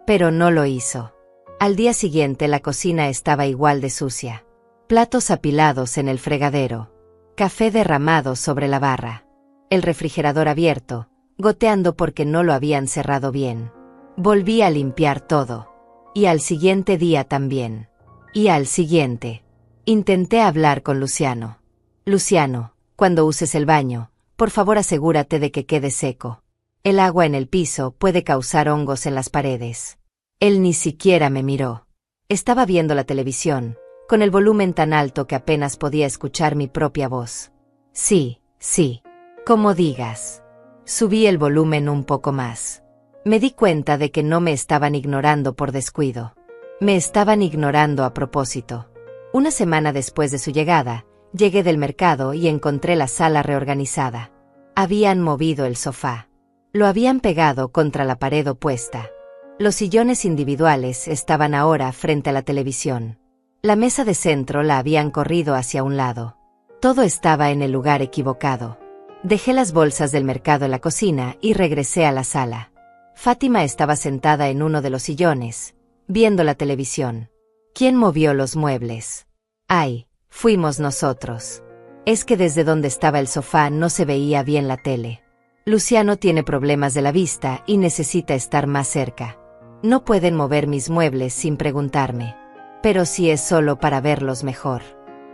Pero no lo hizo. Al día siguiente la cocina estaba igual de sucia. Platos apilados en el fregadero. Café derramado sobre la barra. El refrigerador abierto, goteando porque no lo habían cerrado bien. Volví a limpiar todo. Y al siguiente día también. Y al siguiente. Intenté hablar con Luciano. Luciano, cuando uses el baño, por favor asegúrate de que quede seco. El agua en el piso puede causar hongos en las paredes. Él ni siquiera me miró. Estaba viendo la televisión, con el volumen tan alto que apenas podía escuchar mi propia voz. Sí, sí. Como digas. Subí el volumen un poco más. Me di cuenta de que no me estaban ignorando por descuido. Me estaban ignorando a propósito. Una semana después de su llegada, llegué del mercado y encontré la sala reorganizada. Habían movido el sofá. Lo habían pegado contra la pared opuesta. Los sillones individuales estaban ahora frente a la televisión. La mesa de centro la habían corrido hacia un lado. Todo estaba en el lugar equivocado. Dejé las bolsas del mercado en la cocina y regresé a la sala. Fátima estaba sentada en uno de los sillones, viendo la televisión. ¿Quién movió los muebles? Ay, fuimos nosotros. Es que desde donde estaba el sofá no se veía bien la tele. Luciano tiene problemas de la vista y necesita estar más cerca. No pueden mover mis muebles sin preguntarme. Pero si es solo para verlos mejor.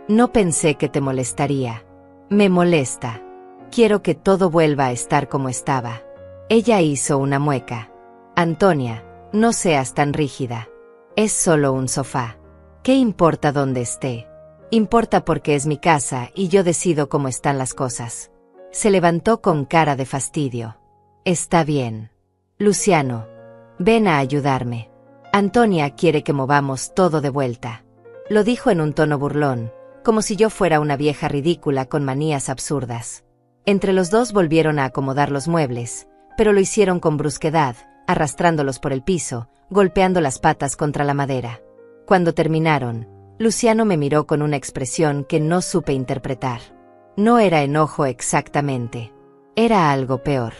No pensé que te molestaría. Me molesta. Quiero que todo vuelva a estar como estaba. Ella hizo una mueca. Antonia, no seas tan rígida. Es solo un sofá. ¿Qué importa dónde esté? Importa porque es mi casa y yo decido cómo están las cosas. Se levantó con cara de fastidio. Está bien. Luciano, ven a ayudarme. Antonia quiere que movamos todo de vuelta. Lo dijo en un tono burlón, como si yo fuera una vieja ridícula con manías absurdas. Entre los dos volvieron a acomodar los muebles, pero lo hicieron con brusquedad, arrastrándolos por el piso, golpeando las patas contra la madera. Cuando terminaron, Luciano me miró con una expresión que no supe interpretar. No era enojo exactamente. Era algo peor.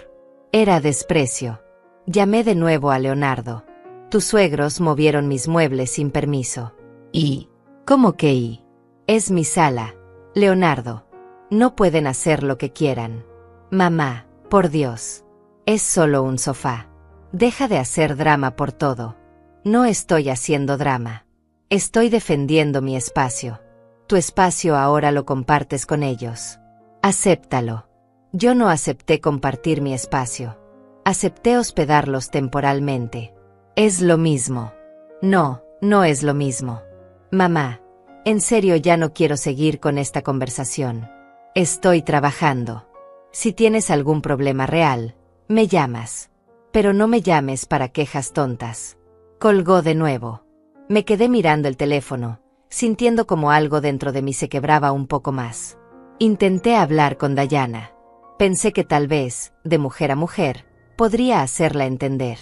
Era desprecio. Llamé de nuevo a Leonardo. Tus suegros movieron mis muebles sin permiso. ¿Y? ¿Cómo que y? Es mi sala. Leonardo. No pueden hacer lo que quieran. Mamá, por Dios. Es solo un sofá. Deja de hacer drama por todo. No estoy haciendo drama. Estoy defendiendo mi espacio. Tu espacio ahora lo compartes con ellos. Acéptalo. Yo no acepté compartir mi espacio. Acepté hospedarlos temporalmente. Es lo mismo. No, no es lo mismo. Mamá, en serio ya no quiero seguir con esta conversación. Estoy trabajando. Si tienes algún problema real, me llamas. Pero no me llames para quejas tontas. Colgó de nuevo. Me quedé mirando el teléfono, sintiendo como algo dentro de mí se quebraba un poco más. Intenté hablar con Dayana. Pensé que tal vez, de mujer a mujer, podría hacerla entender.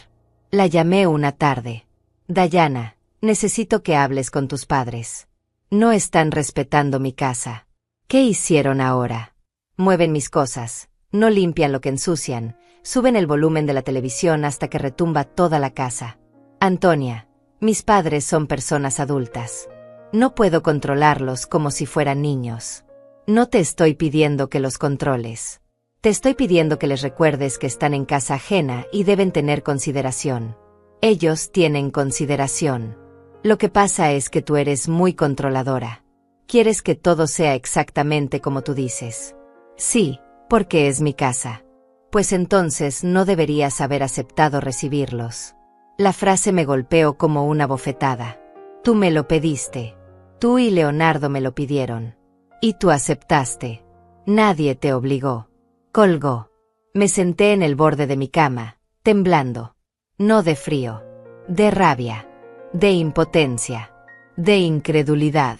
La llamé una tarde. Dayana, necesito que hables con tus padres. No están respetando mi casa. ¿Qué hicieron ahora? Mueven mis cosas, no limpian lo que ensucian, suben el volumen de la televisión hasta que retumba toda la casa. Antonia, mis padres son personas adultas. No puedo controlarlos como si fueran niños. No te estoy pidiendo que los controles. Te estoy pidiendo que les recuerdes que están en casa ajena y deben tener consideración. Ellos tienen consideración. Lo que pasa es que tú eres muy controladora. Quieres que todo sea exactamente como tú dices. Sí, porque es mi casa. Pues entonces no deberías haber aceptado recibirlos. La frase me golpeó como una bofetada. Tú me lo pediste. Tú y Leonardo me lo pidieron. Y tú aceptaste. Nadie te obligó. Colgó. Me senté en el borde de mi cama, temblando. No de frío. De rabia. De impotencia. De incredulidad.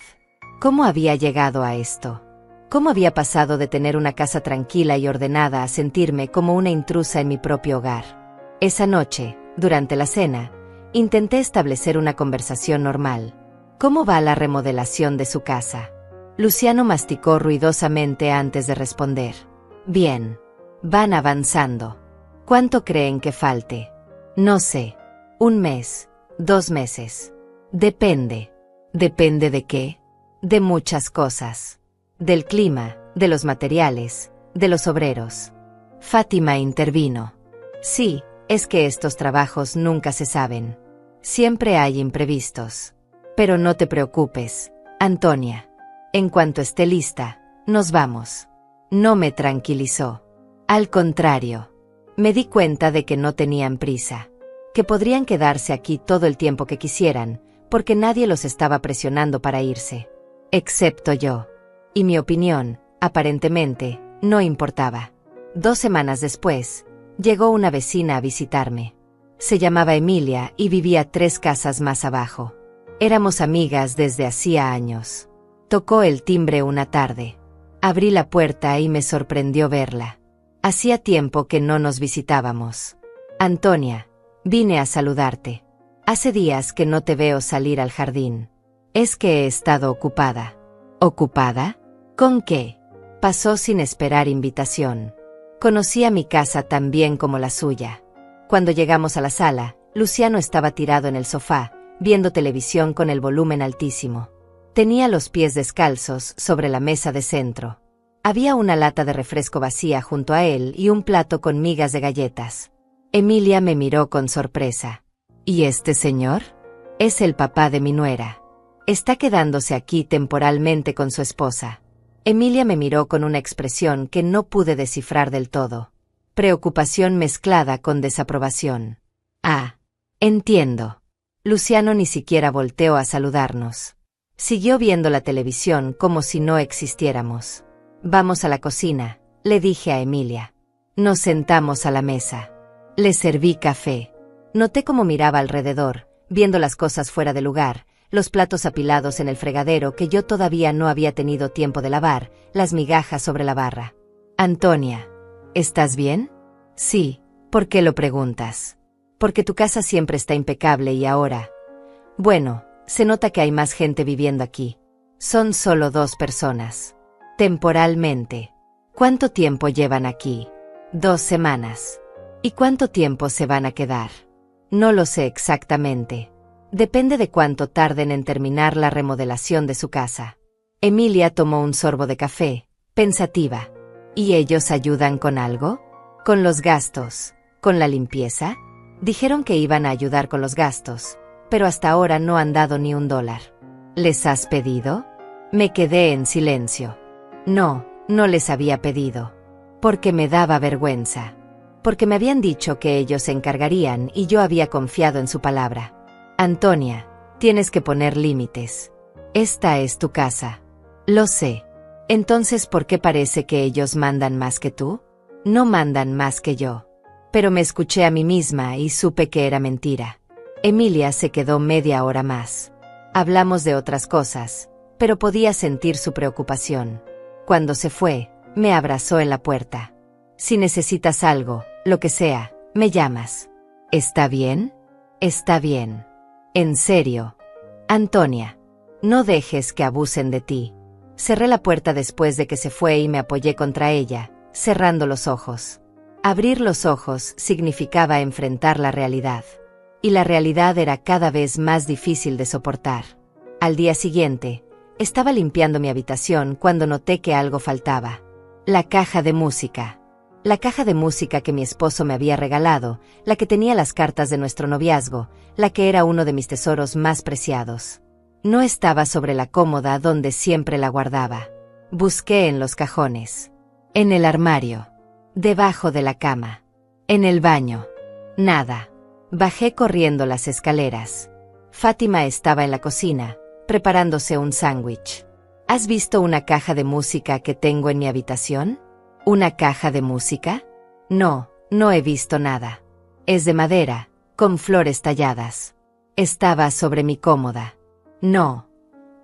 ¿Cómo había llegado a esto? ¿Cómo había pasado de tener una casa tranquila y ordenada a sentirme como una intrusa en mi propio hogar? Esa noche, durante la cena, intenté establecer una conversación normal. ¿Cómo va la remodelación de su casa? Luciano masticó ruidosamente antes de responder. Bien. Van avanzando. ¿Cuánto creen que falte? No sé. 1 mes, 2 meses. Depende. ¿Depende de qué? De muchas cosas. Del clima, de los materiales, de los obreros. Fátima intervino. Sí, es que estos trabajos nunca se saben. Siempre hay imprevistos. Pero no te preocupes, Antonia. En cuanto esté lista, nos vamos. No me tranquilizó. Al contrario, me di cuenta de que no tenían prisa, que podrían quedarse aquí todo el tiempo que quisieran, porque nadie los estaba presionando para irse. Excepto yo. Y mi opinión, aparentemente, no importaba. 2 semanas después, llegó una vecina a visitarme. Se llamaba Emilia y vivía 3 casas más abajo. Éramos amigas desde hacía años. Tocó el timbre una tarde. Abrí la puerta y me sorprendió verla. Hacía tiempo que no nos visitábamos. Antonia, vine a saludarte. Hace días que no te veo salir al jardín. Es que he estado ocupada. ¿Ocupada? ¿Con qué? Pasó sin esperar invitación. Conocía mi casa tan bien como la suya. Cuando llegamos a la sala, Luciano estaba tirado en el sofá, viendo televisión con el volumen altísimo. Tenía los pies descalzos sobre la mesa de centro. Había una lata de refresco vacía junto a él y un plato con migas de galletas. Emilia me miró con sorpresa. ¿Y este señor? Es el papá de mi nuera. Está quedándose aquí temporalmente con su esposa. Emilia me miró con una expresión que no pude descifrar del todo. Preocupación mezclada con desaprobación. Ah, entiendo. Luciano ni siquiera volteó a saludarnos. Siguió viendo la televisión como si no existiéramos. Vamos a la cocina, le dije a Emilia. Nos sentamos a la mesa. Le serví café. Noté cómo miraba alrededor, viendo las cosas fuera de lugar, los platos apilados en el fregadero que yo todavía no había tenido tiempo de lavar, las migajas sobre la barra. Antonia, ¿estás bien? Sí, ¿por qué lo preguntas? Porque tu casa siempre está impecable y ahora... Bueno, se nota que hay más gente viviendo aquí. Son solo 2 personas. Temporalmente. ¿Cuánto tiempo llevan aquí? 2 semanas. ¿Y cuánto tiempo se van a quedar? No lo sé exactamente. Depende de cuánto tarden en terminar la remodelación de su casa. Emilia tomó un sorbo de café, pensativa. ¿Y ellos ayudan con algo? ¿Con los gastos? ¿Con la limpieza? Dijeron que iban a ayudar con los gastos, pero hasta ahora no han dado ni $1. ¿Les has pedido? Me quedé en silencio. No, no les había pedido. Porque me daba vergüenza. Porque me habían dicho que ellos se encargarían y yo había confiado en su palabra. Antonia, tienes que poner límites. Esta es tu casa. Lo sé. Entonces, ¿por qué parece que ellos mandan más que tú? No mandan más que yo. Pero me escuché a mí misma y supe que era mentira. Emilia se quedó media hora más. Hablamos de otras cosas, pero podía sentir su preocupación. Cuando se fue, me abrazó en la puerta. Si necesitas algo, lo que sea, me llamas. ¿Está bien? Está bien. En serio. Antonia, no dejes que abusen de ti. Cerré la puerta después de que se fue y me apoyé contra ella, cerrando los ojos. Abrir los ojos significaba enfrentar la realidad. Y la realidad era cada vez más difícil de soportar. Al día siguiente, estaba limpiando mi habitación cuando noté que algo faltaba. La caja de música. La caja de música que mi esposo me había regalado, la que tenía las cartas de nuestro noviazgo, la que era uno de mis tesoros más preciados. No estaba sobre la cómoda donde siempre la guardaba. Busqué en los cajones. En el armario. Debajo de la cama. En el baño. Nada. Bajé corriendo las escaleras. Fátima estaba en la cocina, preparándose un sándwich. ¿Has visto una caja de música que tengo en mi habitación? ¿Una caja de música? No, no he visto nada. Es de madera, con flores talladas. Estaba sobre mi cómoda. No.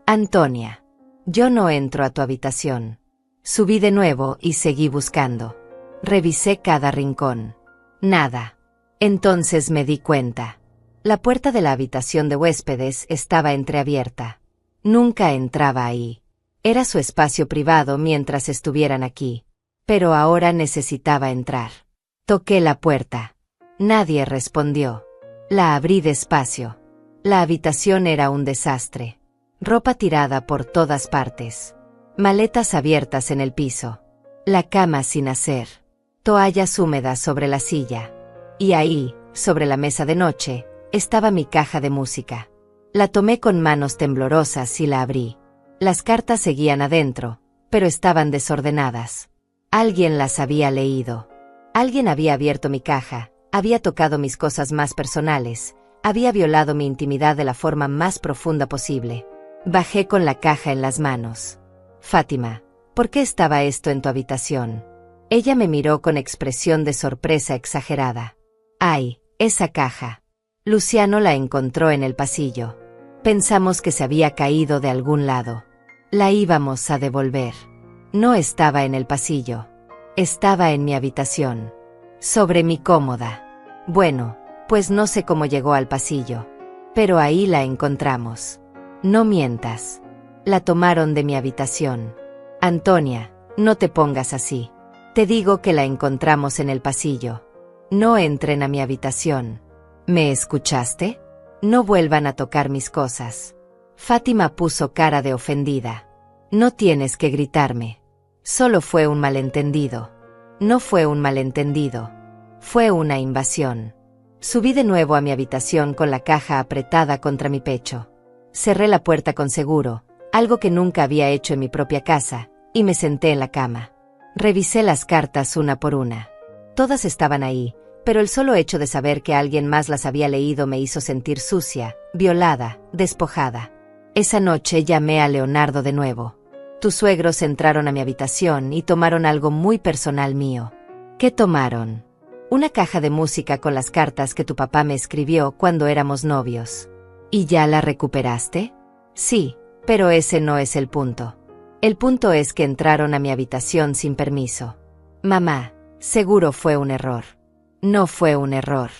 Antonia, yo no entro a tu habitación. Subí de nuevo y seguí buscando. Revisé cada rincón. Nada. Entonces me di cuenta. La puerta de la habitación de huéspedes estaba entreabierta. Nunca entraba ahí. Era su espacio privado mientras estuvieran aquí. Pero ahora necesitaba entrar. Toqué la puerta. Nadie respondió. La abrí despacio. La habitación era un desastre. Ropa tirada por todas partes. Maletas abiertas en el piso. La cama sin hacer. Toallas húmedas sobre la silla. Y ahí, sobre la mesa de noche, estaba mi caja de música. La tomé con manos temblorosas y la abrí. Las cartas seguían adentro, pero estaban desordenadas. Alguien las había leído. Alguien había abierto mi caja, había tocado mis cosas más personales, había violado mi intimidad de la forma más profunda posible. Bajé con la caja en las manos. Fátima, ¿por qué estaba esto en tu habitación? Ella me miró con expresión de sorpresa exagerada. ¡Ay, esa caja! Luciano la encontró en el pasillo. Pensamos que se había caído de algún lado. La íbamos a devolver. No estaba en el pasillo. Estaba en mi habitación. Sobre mi cómoda. Bueno, pues no sé cómo llegó al pasillo. Pero ahí la encontramos. No mientas. La tomaron de mi habitación. Antonia, no te pongas así. Te digo que la encontramos en el pasillo. No entren a mi habitación. ¿Me escuchaste? No vuelvan a tocar mis cosas. Fátima puso cara de ofendida. No tienes que gritarme. Solo fue un malentendido. No fue un malentendido. Fue una invasión. Subí de nuevo a mi habitación con la caja apretada contra mi pecho. Cerré la puerta con seguro, algo que nunca había hecho en mi propia casa, y me senté en la cama. Revisé las cartas una por una. Todas estaban ahí, pero el solo hecho de saber que alguien más las había leído me hizo sentir sucia, violada, despojada. Esa noche llamé a Leonardo de nuevo. Tus suegros entraron a mi habitación y tomaron algo muy personal mío. ¿Qué tomaron? Una caja de música con las cartas que tu papá me escribió cuando éramos novios. ¿Y ya la recuperaste? Sí, pero ese no es el punto. El punto es que entraron a mi habitación sin permiso. Mamá, seguro fue un error. No fue un error.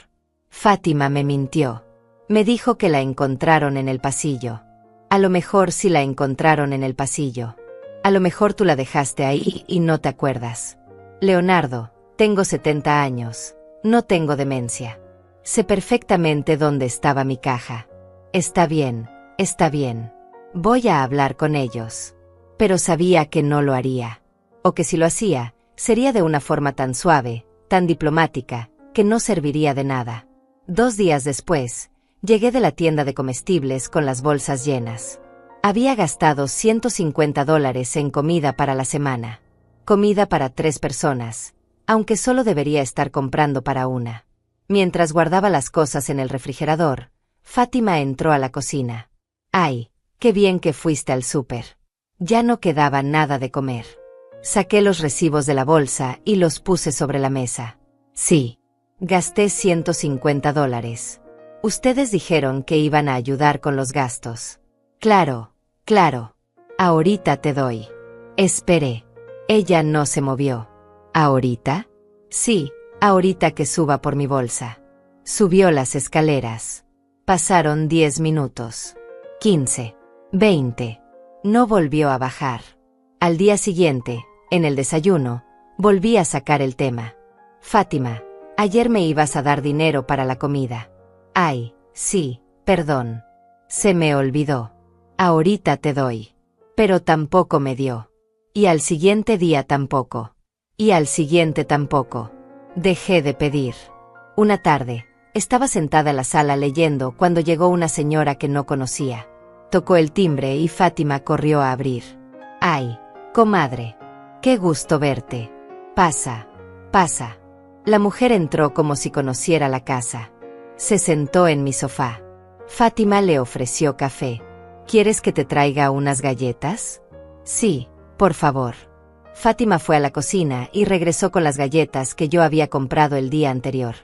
Fátima me mintió. Me dijo que la encontraron en el pasillo. A lo mejor sí la encontraron en el pasillo. A lo mejor tú la dejaste ahí y no te acuerdas. Leonardo, tengo 70 años. No tengo demencia. Sé perfectamente dónde estaba mi caja. Está bien, está bien. Voy a hablar con ellos. Pero sabía que no lo haría. O que si lo hacía, sería de una forma tan suave, tan diplomática, que no serviría de nada. 2 días después, llegué de la tienda de comestibles con las bolsas llenas. Había gastado $150 en comida para la semana. Comida para 3 personas, aunque solo debería estar comprando para una. Mientras guardaba las cosas en el refrigerador, Fátima entró a la cocina. ¡Ay, qué bien que fuiste al súper! Ya no quedaba nada de comer. Saqué los recibos de la bolsa y los puse sobre la mesa. Sí, gasté $150. Ustedes dijeron que iban a ayudar con los gastos. Claro, claro. Ahorita te doy. Esperé. Ella no se movió. ¿Ahorita? Sí, ahorita que suba por mi bolsa. Subió las escaleras. Pasaron 10 minutos. 15. 20. No volvió a bajar. Al día siguiente, en el desayuno, volví a sacar el tema. Fátima, ayer me ibas a dar dinero para la comida. Ay, sí, perdón. Se me olvidó. Ahorita te doy. Pero tampoco me dio. Y al siguiente día tampoco. Y al siguiente tampoco. Dejé de pedir. Una tarde, estaba sentada en la sala leyendo cuando llegó una señora que no conocía. Tocó el timbre y Fátima corrió a abrir. Ay, comadre. Qué gusto verte. Pasa, pasa. La mujer entró como si conociera la casa. Se sentó en mi sofá. Fátima le ofreció café. ¿Quieres que te traiga unas galletas? Sí, por favor. Fátima fue a la cocina y regresó con las galletas que yo había comprado el día anterior.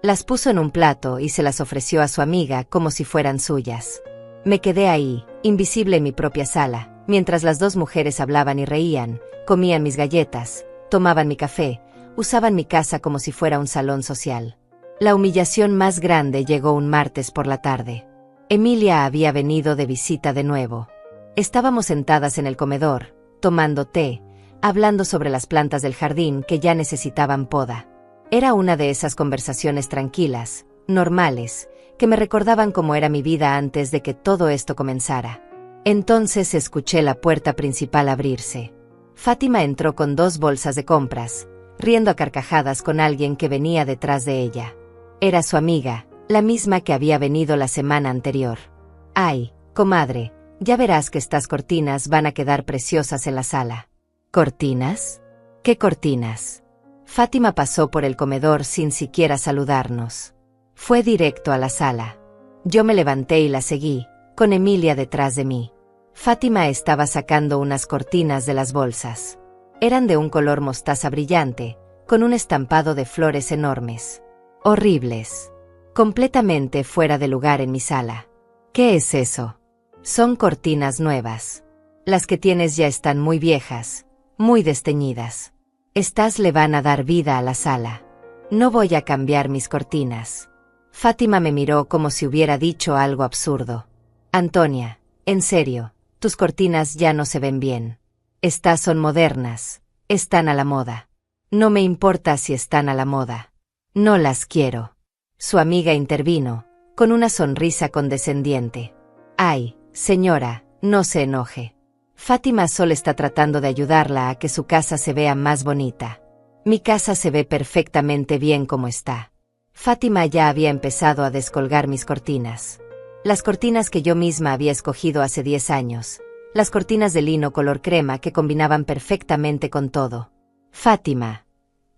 Las puso en un plato y se las ofreció a su amiga como si fueran suyas. Me quedé ahí, invisible en mi propia sala, mientras las 2 mujeres hablaban y reían, Comían mis galletas, tomaban mi café, usaban mi casa como si fuera un salón social. La humillación más grande llegó un martes por la tarde. Emilia había venido de visita de nuevo. Estábamos sentadas en el comedor, tomando té, hablando sobre las plantas del jardín que ya necesitaban poda. Era una de esas conversaciones tranquilas, normales, que me recordaban cómo era mi vida antes de que todo esto comenzara. Entonces escuché la puerta principal abrirse. Fátima entró con 2 bolsas de compras, riendo a carcajadas con alguien que venía detrás de ella. Era su amiga, la misma que había venido la semana anterior. «Ay, comadre, ya verás que estas cortinas van a quedar preciosas en la sala». «¿Cortinas? ¿Qué cortinas?» Fátima pasó por el comedor sin siquiera saludarnos. Fue directo a la sala. Yo me levanté y la seguí, con Emilia detrás de mí. Fátima estaba sacando unas cortinas de las bolsas. Eran de un color mostaza brillante, con un estampado de flores enormes. Horribles. Completamente fuera de lugar en mi sala. ¿Qué es eso? Son cortinas nuevas. Las que tienes ya están muy viejas, muy desteñidas. Estas le van a dar vida a la sala. No voy a cambiar mis cortinas. Fátima me miró como si hubiera dicho algo absurdo. Antonia, en serio, tus cortinas ya no se ven bien. Estas son modernas, están a la moda. No me importa si están a la moda. No las quiero. Su amiga intervino, con una sonrisa condescendiente. Ay, señora, no se enoje. Fátima solo está tratando de ayudarla a que su casa se vea más bonita. Mi casa se ve perfectamente bien como está. Fátima ya había empezado a descolgar mis cortinas. Las cortinas que yo misma había escogido hace 10 años. Las cortinas de lino color crema que combinaban perfectamente con todo. Fátima,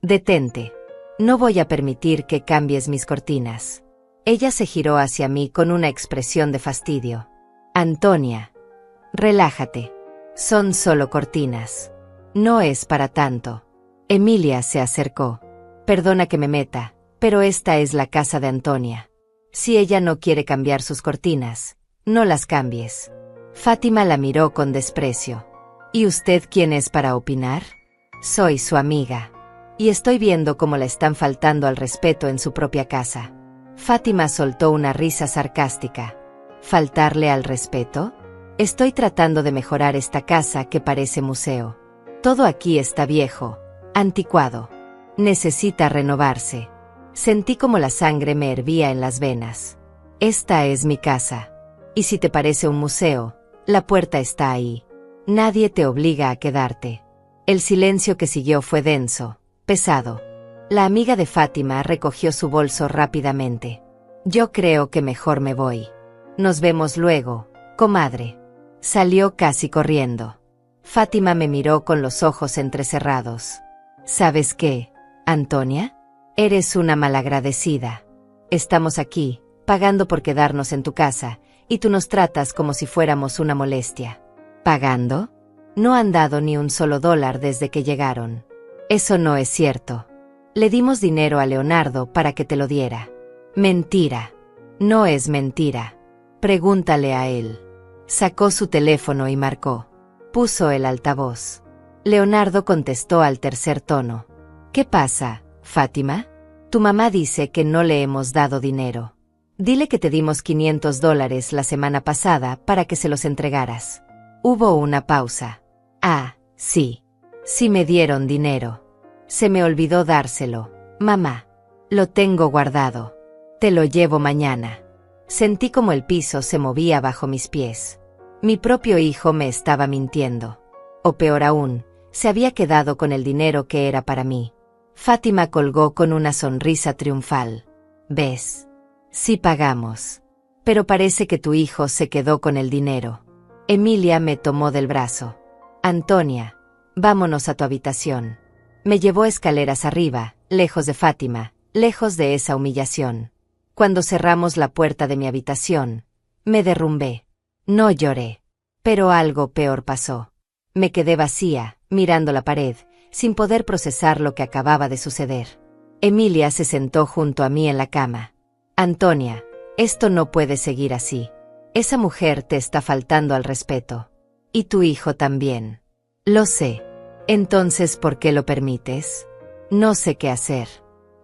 detente. No voy a permitir que cambies mis cortinas. Ella se giró hacia mí con una expresión de fastidio. Antonia, relájate. Son solo cortinas. No es para tanto. Emilia se acercó. Perdona que me meta, pero esta es la casa de Antonia. Si ella no quiere cambiar sus cortinas, no las cambies. Fátima la miró con desprecio. ¿Y usted quién es para opinar? Soy su amiga. Y estoy viendo cómo le están faltando al respeto en su propia casa. Fátima soltó una risa sarcástica. ¿Faltarle al respeto? Estoy tratando de mejorar esta casa que parece museo. Todo aquí está viejo, anticuado. Necesita renovarse. Sentí como la sangre me hervía en las venas. Esta es mi casa. Y si te parece un museo, la puerta está ahí. Nadie te obliga a quedarte. El silencio que siguió fue denso, pesado. La amiga de Fátima recogió su bolso rápidamente. Yo creo que mejor me voy. Nos vemos luego, comadre. Salió casi corriendo. Fátima me miró con los ojos entrecerrados. ¿Sabes qué, Antonia? Eres una malagradecida. Estamos aquí, pagando por quedarnos en tu casa, y tú nos tratas como si fuéramos una molestia. ¿Pagando? No han dado ni un solo dólar desde que llegaron. Eso no es cierto. Le dimos dinero a Leonardo para que te lo diera. Mentira. No es mentira. Pregúntale a él. Sacó su teléfono y marcó. Puso el altavoz. Leonardo contestó al tercer tono. ¿Qué pasa, Fátima? Tu mamá dice que no le hemos dado dinero. Dile que te dimos $500 la semana pasada para que se los entregaras. Hubo una pausa. Ah, sí. Sí me dieron dinero. Se me olvidó dárselo, mamá. Lo tengo guardado. Te lo llevo mañana. Sentí como el piso se movía bajo mis pies. Mi propio hijo me estaba mintiendo. O peor aún, se había quedado con el dinero que era para mí. Fátima colgó con una sonrisa triunfal. ¿Ves? Sí pagamos. Pero parece que tu hijo se quedó con el dinero. Emilia me tomó del brazo. Antonia, vámonos a tu habitación. Me llevó escaleras arriba, lejos de Fátima, lejos de esa humillación. Cuando cerramos la puerta de mi habitación, me derrumbé. No lloré. Pero algo peor pasó. Me quedé vacía, mirando la pared, sin poder procesar lo que acababa de suceder. Emilia se sentó junto a mí en la cama. Antonia, esto no puede seguir así. Esa mujer te está faltando al respeto. Y tu hijo también. Lo sé. Entonces, ¿por qué lo permites? No sé qué hacer.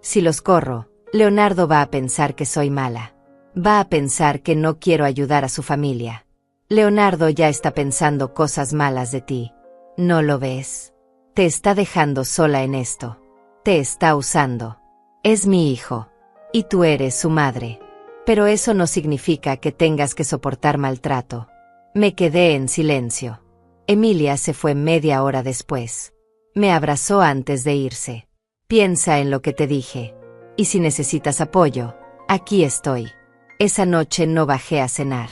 Si los corro, Leonardo va a pensar que soy mala. Va a pensar que no quiero ayudar a su familia. Leonardo ya está pensando cosas malas de ti. ¿No lo ves? Te está dejando sola en esto. Te está usando. Es mi hijo. Y tú eres su madre. Pero eso no significa que tengas que soportar maltrato. Me quedé en silencio. Emilia se fue media hora después. Me abrazó antes de irse. Piensa en lo que te dije. Y si necesitas apoyo, aquí estoy. Esa noche no bajé a cenar.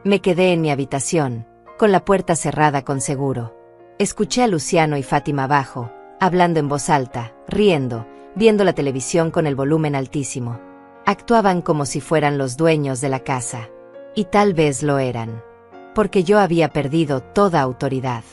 Me quedé en mi habitación, con la puerta cerrada con seguro. Escuché a Luciano y Fátima abajo, hablando en voz alta, riendo, viendo la televisión con el volumen altísimo. Actuaban como si fueran los dueños de la casa. Y tal vez lo eran. Porque yo había perdido toda autoridad,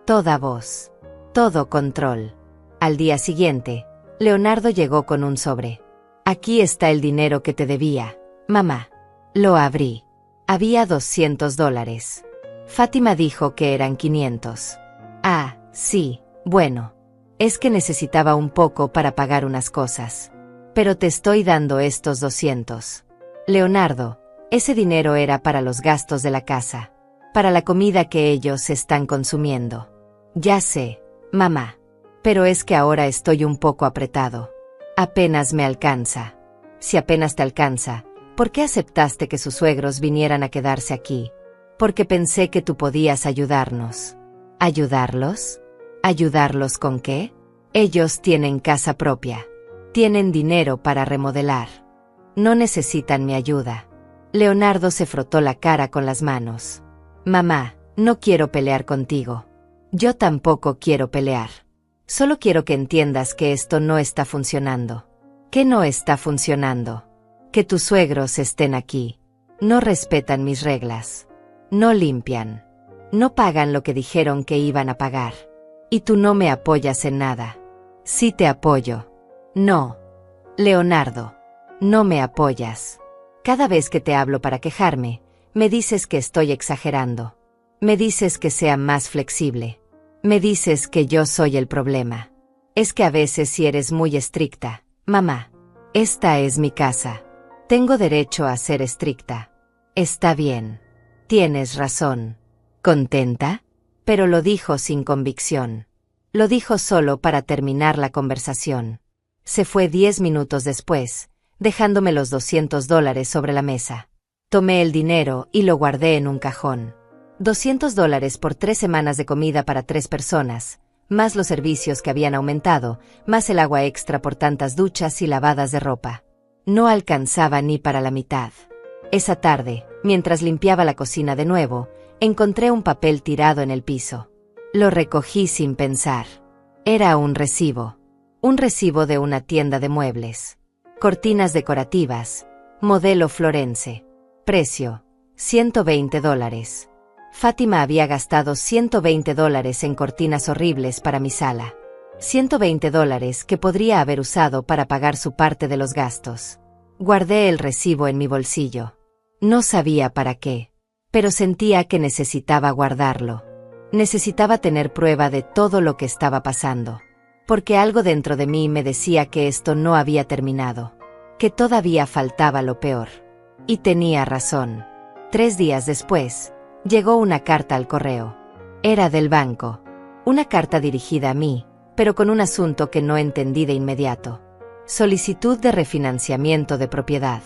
toda voz, todo control. Al día siguiente, Leonardo llegó con un sobre. Aquí está el dinero que te debía, mamá. Lo abrí. Había $200. Fátima dijo que eran 500. Ah, sí, bueno. Es que necesitaba un poco para pagar unas cosas. Pero te estoy dando estos 200. Leonardo, ese dinero era para los gastos de la casa. Para la comida que ellos están consumiendo. Ya sé, mamá. Pero es que ahora estoy un poco apretado. Apenas me alcanza. Si apenas te alcanza, ¿por qué aceptaste que sus suegros vinieran a quedarse aquí? Porque pensé que tú podías ayudarnos. ¿Ayudarlos? ¿Ayudarlos con qué? Ellos tienen casa propia. Tienen dinero para remodelar. No necesitan mi ayuda. Leonardo se frotó la cara con las manos. Mamá, no quiero pelear contigo. Yo tampoco quiero pelear. Solo quiero que entiendas que esto no está funcionando. ¿Qué no está funcionando? Que tus suegros estén aquí. No respetan mis reglas. No limpian. No pagan lo que dijeron que iban a pagar. Y tú no me apoyas en nada. Sí te apoyo. No. Leonardo. No me apoyas. Cada vez que te hablo para quejarme, me dices que estoy exagerando. Me dices que sea más flexible. Me dices que yo soy el problema. Es que a veces sí eres muy estricta, mamá. Esta es mi casa. Tengo derecho a ser estricta. Está bien. Tienes razón. ¿Contenta? Pero lo dijo sin convicción. Lo dijo solo para terminar la conversación. Se fue 10 minutos después, dejándome los $200 sobre la mesa. Tomé el dinero y lo guardé en un cajón. $200 por 3 semanas de comida para 3 personas, más los servicios que habían aumentado, más el agua extra por tantas duchas y lavadas de ropa. No alcanzaba ni para la mitad. Esa tarde, mientras limpiaba la cocina de nuevo, encontré un papel tirado en el piso. Lo recogí sin pensar. Era un recibo. Un recibo de una tienda de muebles. Cortinas decorativas. Modelo Florence. Precio, $120. Fátima había gastado $120 en cortinas horribles para mi sala. $120 que podría haber usado para pagar su parte de los gastos. Guardé el recibo en mi bolsillo. No sabía para qué, pero sentía que necesitaba guardarlo. Necesitaba tener prueba de todo lo que estaba pasando. Porque algo dentro de mí me decía que esto no había terminado. Que todavía faltaba lo peor. Y tenía razón. 3 días después, llegó una carta al correo. Era del banco. Una carta dirigida a mí, pero con un asunto que no entendí de inmediato. Solicitud de refinanciamiento de propiedad.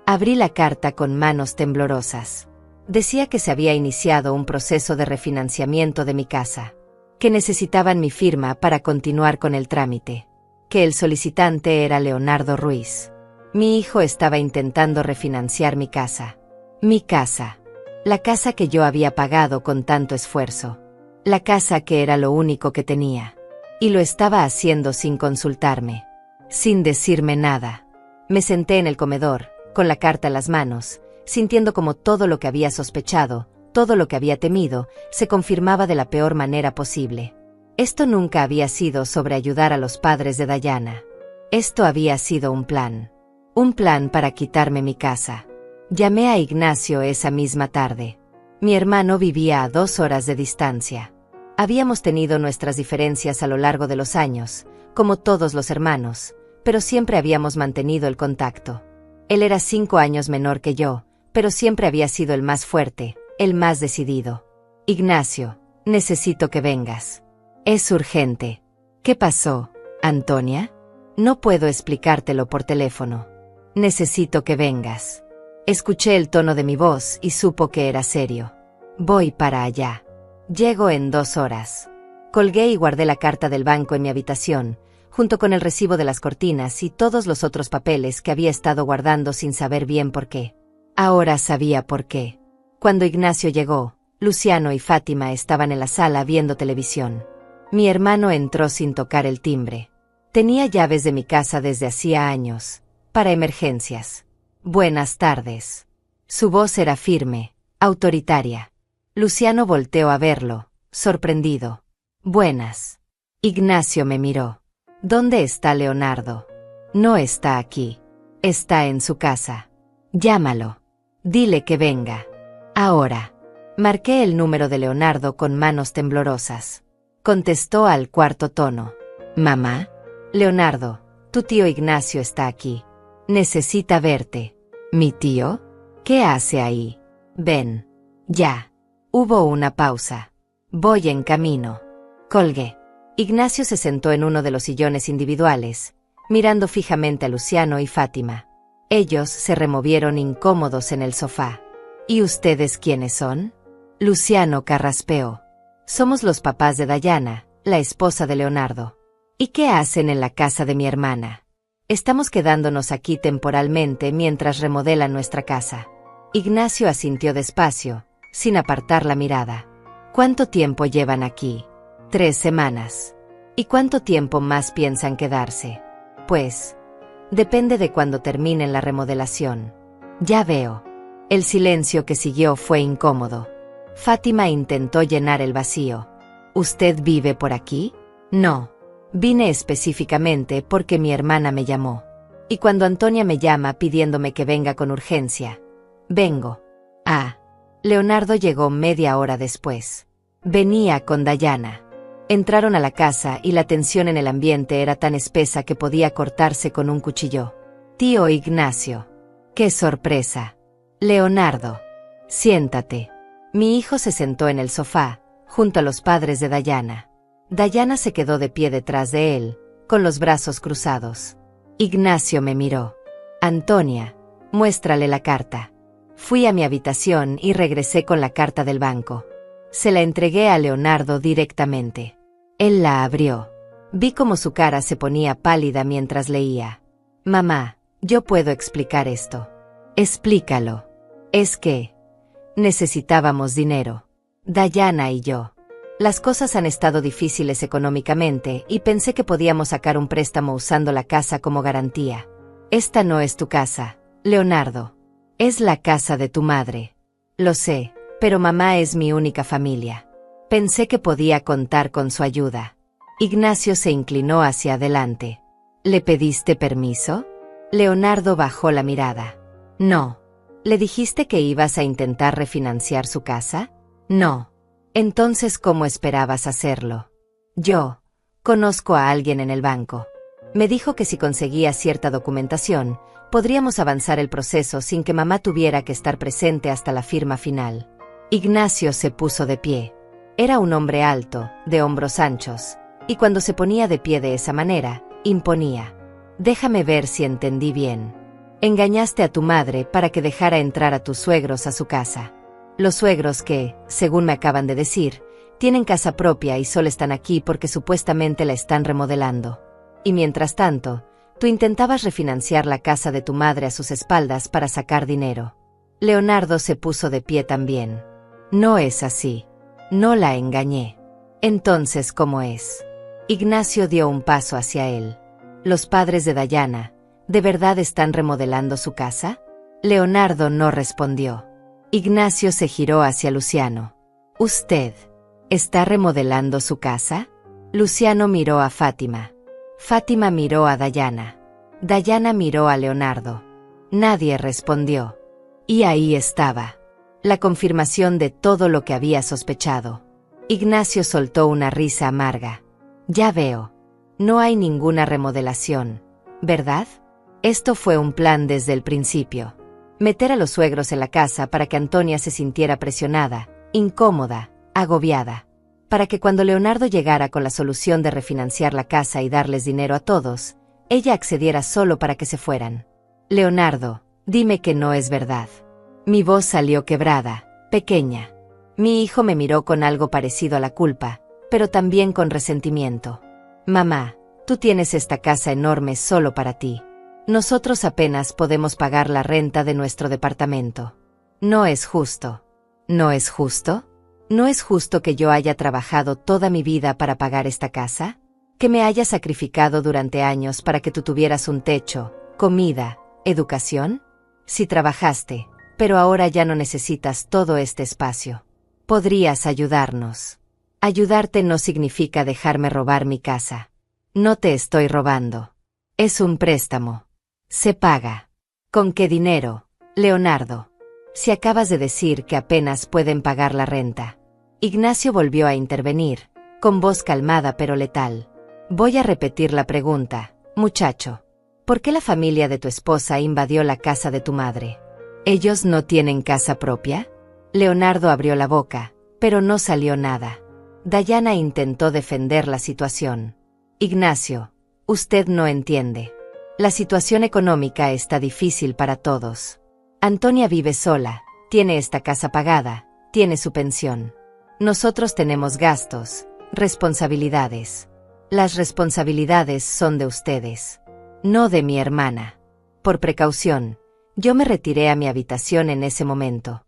Abrí la carta con manos temblorosas. Decía que se había iniciado un proceso de refinanciamiento de mi casa. Que necesitaban mi firma para continuar con el trámite. Que el solicitante era Leonardo Ruiz. Mi hijo estaba intentando refinanciar mi casa. Mi casa. La casa que yo había pagado con tanto esfuerzo. La casa que era lo único que tenía. Y lo estaba haciendo sin consultarme. Sin decirme nada. Me senté en el comedor, con la carta en las manos, sintiendo como todo lo que había sospechado, todo lo que había temido, se confirmaba de la peor manera posible. Esto nunca había sido sobre ayudar a los padres de Dayana. Esto había sido un plan. Un plan para quitarme mi casa. Llamé a Ignacio esa misma tarde. Mi hermano vivía a 2 horas de distancia. Habíamos tenido nuestras diferencias a lo largo de los años, como todos los hermanos, pero siempre habíamos mantenido el contacto. Él era 5 años menor que yo, pero siempre había sido el más fuerte, el más decidido. Ignacio, necesito que vengas. Es urgente. ¿Qué pasó, Antonia? No puedo explicártelo por teléfono. Necesito que vengas. Escuché el tono de mi voz y supo que era serio. Voy para allá. Llego en 2 horas. Colgué y guardé la carta del banco en mi habitación, junto con el recibo de las cortinas y todos los otros papeles que había estado guardando sin saber bien por qué. Ahora sabía por qué. Cuando Ignacio llegó, Luciano y Fátima estaban en la sala viendo televisión. Mi hermano entró sin tocar el timbre. Tenía llaves de mi casa desde hacía años, para emergencias. Buenas tardes. Su voz era firme, autoritaria. Luciano volteó a verlo, sorprendido. Buenas. Ignacio me miró. ¿Dónde está Leonardo? No está aquí. Está en su casa. Llámalo. Dile que venga. Ahora. Marqué el número de Leonardo con manos temblorosas. Contestó al cuarto tono. ¿Mamá? Leonardo, tu tío Ignacio está aquí. Necesita verte. ¿Mi tío? ¿Qué hace ahí? Ven. Ya. Hubo una pausa. Voy en camino. Colgué. Ignacio se sentó en uno de los sillones individuales, mirando fijamente a Luciano y Fátima. Ellos se removieron incómodos en el sofá. ¿Y ustedes quiénes son? Luciano carraspeó. Somos los papás de Dayana, la esposa de Leonardo. ¿Y qué hacen en la casa de mi hermana? Estamos quedándonos aquí temporalmente mientras remodelan nuestra casa. Ignacio asintió despacio, sin apartar la mirada. ¿Cuánto tiempo llevan aquí? 3 semanas. ¿Y cuánto tiempo más piensan quedarse? Pues, depende de cuando terminen la remodelación. Ya veo. El silencio que siguió fue incómodo. Fátima intentó llenar el vacío. ¿Usted vive por aquí? No. Vine específicamente porque mi hermana me llamó. Y cuando Antonia me llama pidiéndome que venga con urgencia, vengo. Ah. Leonardo llegó media hora después. Venía con Dayana. Entraron a la casa y la tensión en el ambiente era tan espesa que podía cortarse con un cuchillo. Tío Ignacio. ¡Qué sorpresa! Leonardo. Siéntate. Mi hijo se sentó en el sofá, junto a los padres de Dayana. Dayana se quedó de pie detrás de él, con los brazos cruzados. Ignacio me miró. Antonia, muéstrale la carta. Fui a mi habitación y regresé con la carta del banco. Se la entregué a Leonardo directamente. Él la abrió. Vi cómo su cara se ponía pálida mientras leía. Mamá, yo puedo explicar esto. Explícalo. Es que necesitábamos dinero. Dayana y yo. Las cosas han estado difíciles económicamente y pensé que podíamos sacar un préstamo usando la casa como garantía. Esta no es tu casa, Leonardo. Es la casa de tu madre. Lo sé, pero mamá es mi única familia. Pensé que podía contar con su ayuda. Ignacio se inclinó hacia adelante. ¿Le pediste permiso? Leonardo bajó la mirada. No. ¿Le dijiste que ibas a intentar refinanciar su casa? No. Entonces, ¿cómo esperabas hacerlo? Yo conozco a alguien en el banco. Me dijo que si conseguía cierta documentación, podríamos avanzar el proceso sin que mamá tuviera que estar presente hasta la firma final. Ignacio se puso de pie. Era un hombre alto, de hombros anchos, y cuando se ponía de pie de esa manera, imponía. Déjame ver si entendí bien. Engañaste a tu madre para que dejara entrar a tus suegros a su casa. Los suegros que, según me acaban de decir, tienen casa propia y solo están aquí porque supuestamente la están remodelando. Y mientras tanto, tú intentabas refinanciar la casa de tu madre a sus espaldas para sacar dinero. Leonardo se puso de pie también. No es así. No la engañé. Entonces, ¿cómo es? Ignacio dio un paso hacia él. ¿Los padres de Dayana, de verdad están remodelando su casa? Leonardo no respondió. Ignacio se giró hacia Luciano. ¿Usted está remodelando su casa? Luciano miró a Fátima. Fátima miró a Dayana. Dayana miró a Leonardo. Nadie respondió. Y ahí estaba. La confirmación de todo lo que había sospechado. Ignacio soltó una risa amarga. Ya veo. No hay ninguna remodelación, ¿verdad? Esto fue un plan desde el principio. Meter a los suegros en la casa para que Antonia se sintiera presionada, incómoda, agobiada. Para que cuando Leonardo llegara con la solución de refinanciar la casa y darles dinero a todos, ella accediera solo para que se fueran. Leonardo, dime que no es verdad. Mi voz salió quebrada, pequeña. Mi hijo me miró con algo parecido a la culpa, pero también con resentimiento. Mamá, tú tienes esta casa enorme solo para ti. Nosotros apenas podemos pagar la renta de nuestro departamento. No es justo. ¿No es justo? ¿No es justo que yo haya trabajado toda mi vida para pagar esta casa? ¿Que me haya sacrificado durante años para que tú tuvieras un techo, comida, educación? Sí trabajaste, pero ahora ya no necesitas todo este espacio. Podrías ayudarnos. Ayudarte no significa dejarme robar mi casa. No te estoy robando. Es un préstamo. Se paga. ¿Con qué dinero, Leonardo? Si acabas de decir que apenas pueden pagar la renta. Ignacio volvió a intervenir, con voz calmada pero letal. Voy a repetir la pregunta, muchacho. ¿Por qué la familia de tu esposa invadió la casa de tu madre? ¿Ellos no tienen casa propia? Leonardo abrió la boca, pero no salió nada. Dayana intentó defender la situación. Ignacio, usted no entiende. La situación económica está difícil para todos. Antonia vive sola, tiene esta casa pagada, tiene su pensión. Nosotros tenemos gastos, responsabilidades. Las responsabilidades son de ustedes, no de mi hermana. Por precaución, yo me retiré a mi habitación en ese momento.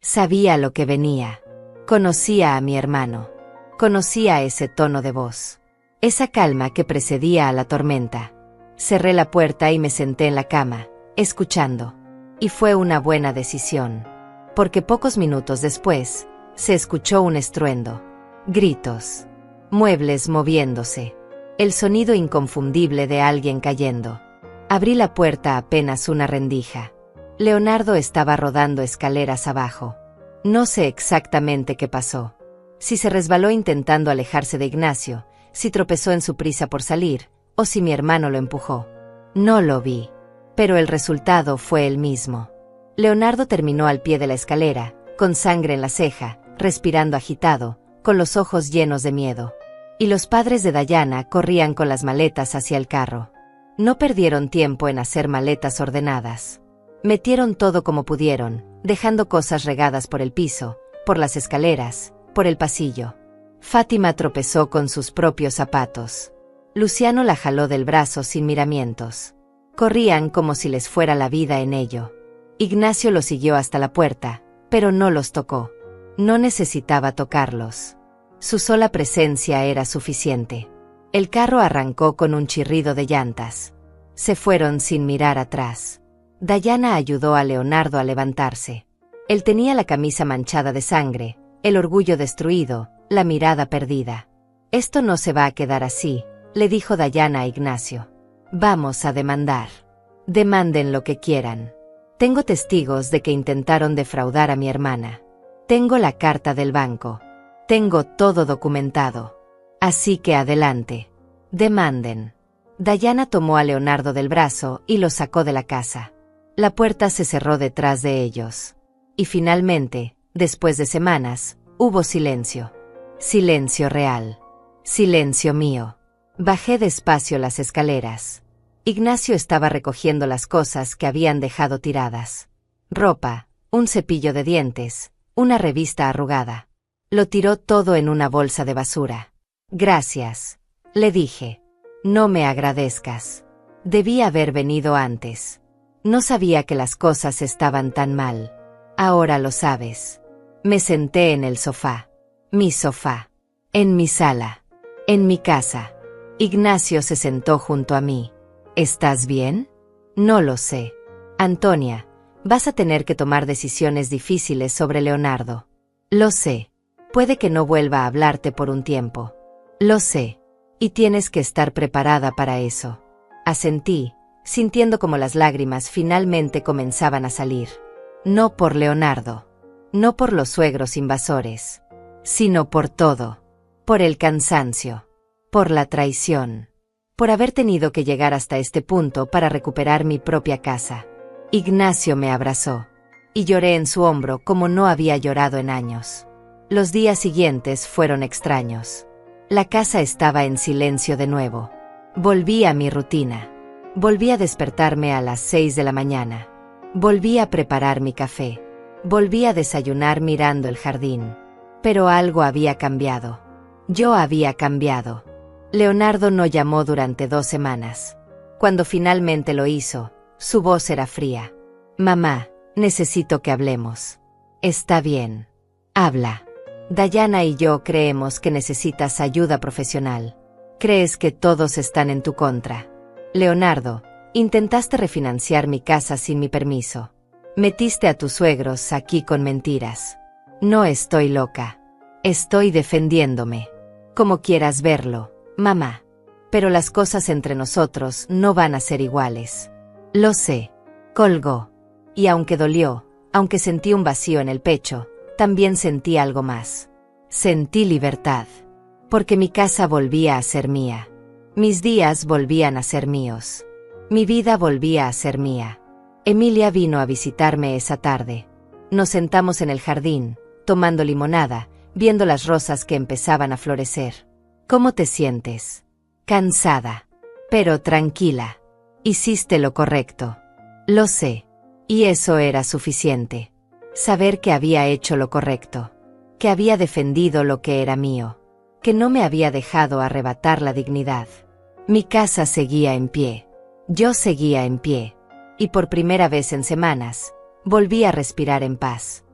Sabía lo que venía. Conocía a mi hermano. Conocía ese tono de voz. Esa calma que precedía a la tormenta. Cerré la puerta y me senté en la cama, escuchando. Y fue una buena decisión. Porque pocos minutos después, se escuchó un estruendo. Gritos. Muebles moviéndose. El sonido inconfundible de alguien cayendo. Abrí la puerta apenas una rendija. Leonardo estaba rodando escaleras abajo. No sé exactamente qué pasó. Si se resbaló intentando alejarse de Ignacio, si tropezó en su prisa por salir, o si mi hermano lo empujó. No lo vi. Pero el resultado fue el mismo. Leonardo terminó al pie de la escalera, con sangre en la ceja, respirando agitado, con los ojos llenos de miedo. Y los padres de Dayana corrían con las maletas hacia el carro. No perdieron tiempo en hacer maletas ordenadas. Metieron todo como pudieron, dejando cosas regadas por el piso, por las escaleras, por el pasillo. Fátima tropezó con sus propios zapatos. Luciano la jaló del brazo sin miramientos. Corrían como si les fuera la vida en ello. Ignacio los siguió hasta la puerta, pero no los tocó. No necesitaba tocarlos. Su sola presencia era suficiente. El carro arrancó con un chirrido de llantas. Se fueron sin mirar atrás. Dayana ayudó a Leonardo a levantarse. Él tenía la camisa manchada de sangre, el orgullo destruido, la mirada perdida. Esto no se va a quedar así, le dijo Dayana a Ignacio. Vamos a demandar. Demanden lo que quieran. Tengo testigos de que intentaron defraudar a mi hermana. Tengo la carta del banco. Tengo todo documentado. Así que adelante. Demanden. Dayana tomó a Leonardo del brazo y lo sacó de la casa. La puerta se cerró detrás de ellos. Y finalmente, después de semanas, hubo silencio. Silencio real. Silencio mío. Bajé despacio las escaleras. Ignacio estaba recogiendo las cosas que habían dejado tiradas. Ropa, un cepillo de dientes, una revista arrugada. Lo tiró todo en una bolsa de basura. Gracias, le dije. No me agradezcas. Debí haber venido antes. No sabía que las cosas estaban tan mal. Ahora lo sabes. Me senté en el sofá. Mi sofá. En mi sala. En mi casa. Ignacio se sentó junto a mí. ¿Estás bien? No lo sé. Antonia, vas a tener que tomar decisiones difíciles sobre Leonardo. Lo sé. Puede que no vuelva a hablarte por un tiempo. Lo sé. Y tienes que estar preparada para eso. Asentí, sintiendo como las lágrimas finalmente comenzaban a salir. No por Leonardo. No por los suegros invasores. sino por todo. Por el cansancio. Por la traición. Por haber tenido que llegar hasta este punto para recuperar mi propia casa. Ignacio me abrazó. Y lloré en su hombro como no había llorado en años. Los días siguientes fueron extraños. La casa estaba en silencio de nuevo. Volví a mi rutina. Volví a despertarme a las 6 de la mañana. Volví a preparar mi café. Volví a desayunar mirando el jardín. Pero algo había cambiado. Yo había cambiado. Leonardo no llamó durante 2 semanas. Cuando finalmente lo hizo, su voz era fría. Mamá, necesito que hablemos. Está bien. Habla. Dayana y yo creemos que necesitas ayuda profesional. Crees que todos están en tu contra. Leonardo, intentaste refinanciar mi casa sin mi permiso. Metiste a tus suegros aquí con mentiras. No estoy loca. Estoy defendiéndome. Como quieras verlo, mamá. Pero las cosas entre nosotros no van a ser iguales. Lo sé. Colgó. Y aunque dolió, aunque sentí un vacío en el pecho, también sentí algo más. Sentí libertad. Porque mi casa volvía a ser mía. Mis días volvían a ser míos. Mi vida volvía a ser mía. Emilia vino a visitarme esa tarde. Nos sentamos en el jardín, tomando limonada, viendo las rosas que empezaban a florecer. ¿Cómo te sientes? Cansada. Pero tranquila. Hiciste lo correcto. Lo sé. Y eso era suficiente. Saber que había hecho lo correcto. Que había defendido lo que era mío. Que no me había dejado arrebatar la dignidad. Mi casa seguía en pie. Yo seguía en pie. Y por primera vez en semanas, volví a respirar en paz.